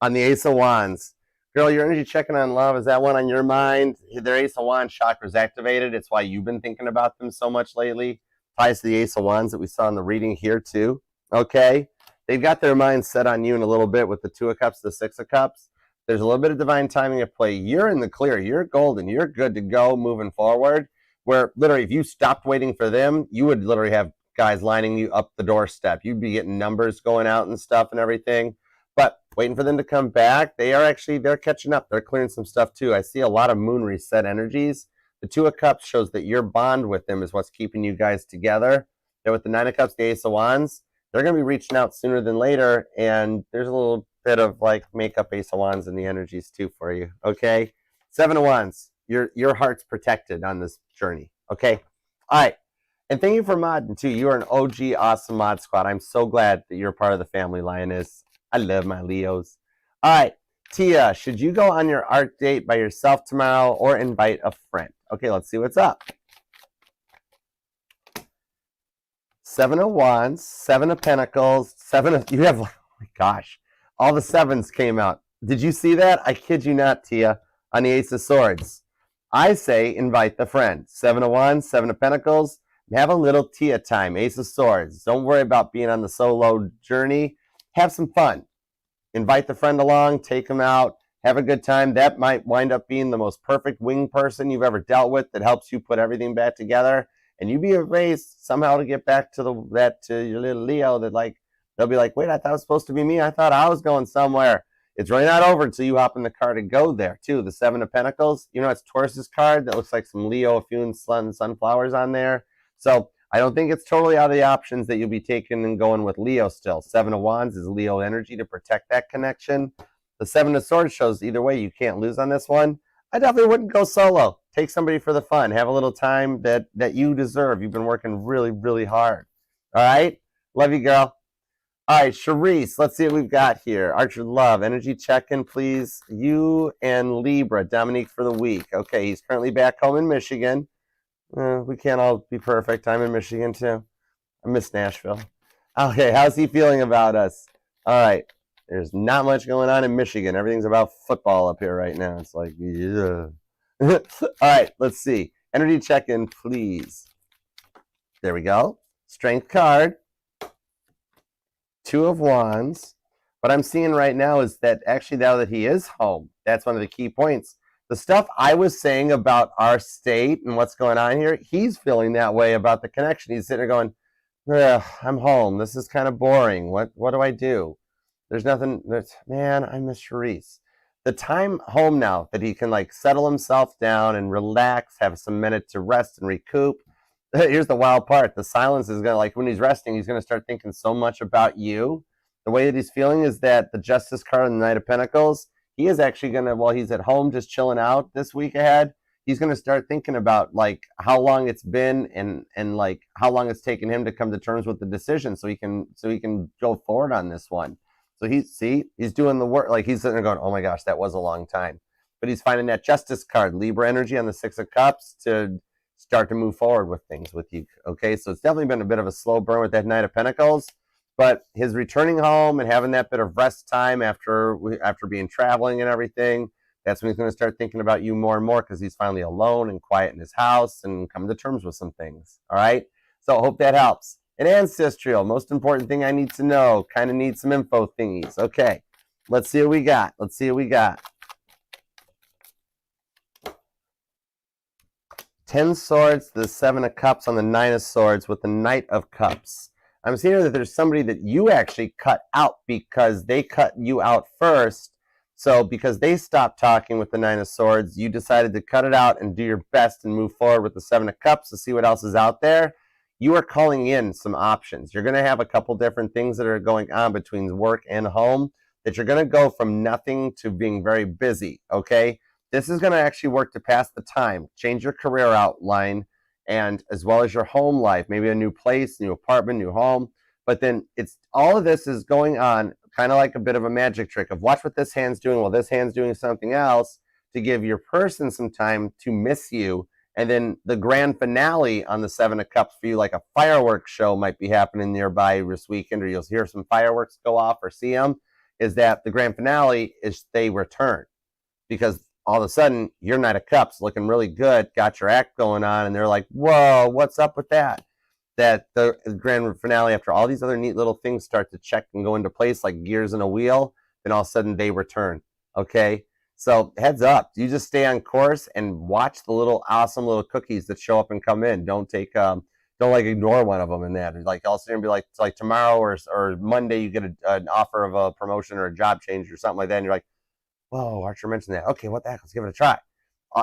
on the Ace of Wands. Girl, your energy checking on love, is that one on your mind? Their Ace of Wands chakra's activated. It's why you've been thinking about them so much lately. Ties to the Ace of Wands that we saw in the reading here too. Okay? They've got their minds set on you in a little bit with the 2 of Cups, the 6 of Cups. There's a little bit of divine timing at play. You're in the clear. You're golden. You're good to go moving forward. Where literally if you stopped waiting for them, you would literally have guys lining you up the doorstep. You'd be getting numbers going out and stuff and everything. But waiting for them to come back, they're catching up. They're clearing some stuff too. I see a lot of moon reset energies. The 2 of Cups shows that your bond with them is what's keeping you guys together. And with the 9 of Cups, the Ace of Wands, they're going to be reaching out sooner than later. And there's a little bit of like makeup Ace of Wands in the energies too for you. Okay. 7 of Wands. Your heart's protected on this journey. Okay. All right. And thank you for modding too. You are an OG awesome mod squad. I'm so glad that you're part of the family, Lioness. I love my Leos. All right. Tia, should you go on your art date by yourself tomorrow or invite a friend? Okay, let's see what's up. 7 of Wands, 7 of Pentacles, you have, oh my gosh, all the 7s came out. Did you see that? I kid you not, Tia, on the Ace of Swords. I say invite the friend. 7 of Wands, 7 of Pentacles. Have a little Tia time. Ace of Swords. Don't worry about being on the solo journey. Have some fun. Invite the friend along. Take them out. Have a good time. That might wind up being the most perfect wing person you've ever dealt with that helps you put everything back together. And you'd be amazed somehow to get back to your little Leo that like, they'll be like, wait, I thought it was supposed to be me. I thought I was going somewhere. It's really not over until you hop in the car to go there, too. The Seven of Pentacles, you know, it's Taurus's card that looks like some Leo, a few sunflowers on there. So I don't think it's totally out of the options that you'll be taking and going with Leo still. Seven of Wands is Leo energy to protect that connection. The Seven of Swords shows either way you can't lose on this one. I definitely wouldn't go solo. Take somebody for the fun. Have a little time that you deserve. You've been working really, really hard. All right? Love you, girl. All right, Charisse, let's see what we've got here. Archer Love, energy check-in, please. You and Libra, Dominique for the week. Okay, he's currently back home in Michigan. We can't all be perfect. I'm in Michigan, too. I miss Nashville. Okay, how's he feeling about us? All right, there's not much going on in Michigan. Everything's about football up here right now. It's like, yeah. All right, let's see. Energy check-in, please. There we go. Strength card. Two of Wands. What I'm seeing right now is that actually now that he is home, that's one of the key points. The stuff I was saying about our state and what's going on here, he's feeling that way about the connection. He's sitting there going, I'm home. This is kind of boring. What do I do? There's nothing. Man, I miss Charisse. The time home now that he can like settle himself down and relax, have some minute to rest and recoup. Here's the wild part. The silence is going to, like when he's resting, he's going to start thinking so much about you. The way that he's feeling is that the Justice card and the Knight of Pentacles, he is actually going to, while he's at home just chilling out this week ahead, he's going to start thinking about like how long it's been and like how long it's taken him to come to terms with the decision so he can go forward on this one. So he's doing the work. Like he's sitting there going, oh my gosh, that was a long time. But he's finding that Justice card, Libra energy on the Six of Cups to start to move forward with things with you. Okay, so it's definitely been a bit of a slow burn with that Knight of Pentacles, but his returning home and having that bit of rest time after being traveling and everything, that's when he's going to start thinking about you more and more because he's finally alone and quiet in his house and coming to terms with some things. All right, so I hope that helps. And ancestral, most important thing I need to know, kind of need some info thingies. Okay, let's see what we got. 10 swords, the 7 of cups on the 9 of swords with the Knight of Cups. I'm seeing that there's somebody that you actually cut out because they cut you out first. So because they stopped talking with the 9 of swords, you decided to cut it out and do your best and move forward with the 7 of cups to see what else is out there. You are calling in some options. You're going to have a couple different things that are going on between work and home that you're going to go from nothing to being very busy, okay? This is going to actually work to pass the time, change your career outline, and as well as your home life, maybe a new place, new apartment, new home. But then it's all of this is going on kind of like a bit of a magic trick of watch what this hand's doing while this hand's doing something else to give your person some time to miss you. And then the grand finale on the 7 of Cups for you, like a fireworks show might be happening nearby this weekend, or you'll hear some fireworks go off or see them, is that the grand finale is they return. Because all of a sudden, your Knight of Cups looking really good, got your act going on, and they're like, whoa, what's up with that? That the grand finale, after all these other neat little things start to check and go into place like gears in a wheel, then all of a sudden they return, okay? So heads up, you just stay on course and watch the little awesome little cookies that show up and come in. Don't like ignore one of them in that. Like all of a sudden be like, it's like tomorrow or Monday you get an offer of a promotion or a job change or something like that, and you're like, whoa, Archer mentioned that. Okay, what the heck? Let's give it a try.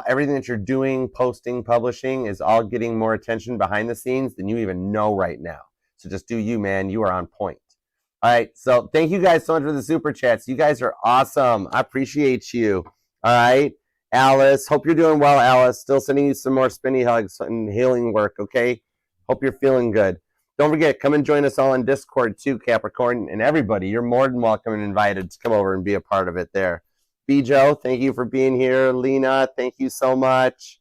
Everything that you're doing, posting, publishing is all getting more attention behind the scenes than you even know right now. So just do you, man. You are on point. All right, so thank you guys so much for the super chats. You guys are awesome. I appreciate you. All right, Alice, hope you're doing well, Alice. Still sending you some more spinny hugs and healing work, okay? Hope you're feeling good. Don't forget, come and join us all on Discord too, Capricorn, and everybody. You're more than welcome and invited to come over and be a part of it there. Bijo, thank you for being here. Lena, thank you so much.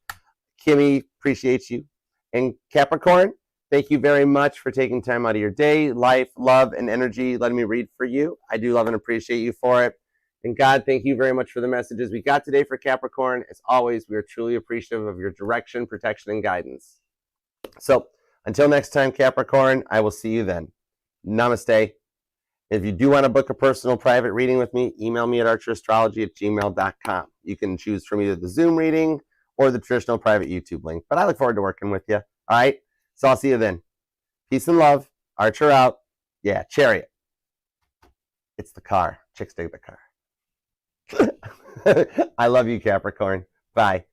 Kimmy, appreciate you. And Capricorn, thank you very much for taking time out of your day, life, love, and energy, letting me read for you. I do love and appreciate you for it. And God, thank you very much for the messages we got today for Capricorn. As always, we are truly appreciative of your direction, protection, and guidance. So until next time, Capricorn, I will see you then. Namaste. If you do want to book a personal private reading with me, email me at archerastrology@gmail.com. You can choose from either the Zoom reading or the traditional private YouTube link. But I look forward to working with you. All right? So I'll see you then. Peace and love. Archer out. Yeah, Chariot. It's the car. Chicks dig the car. I love you, Capricorn. Bye.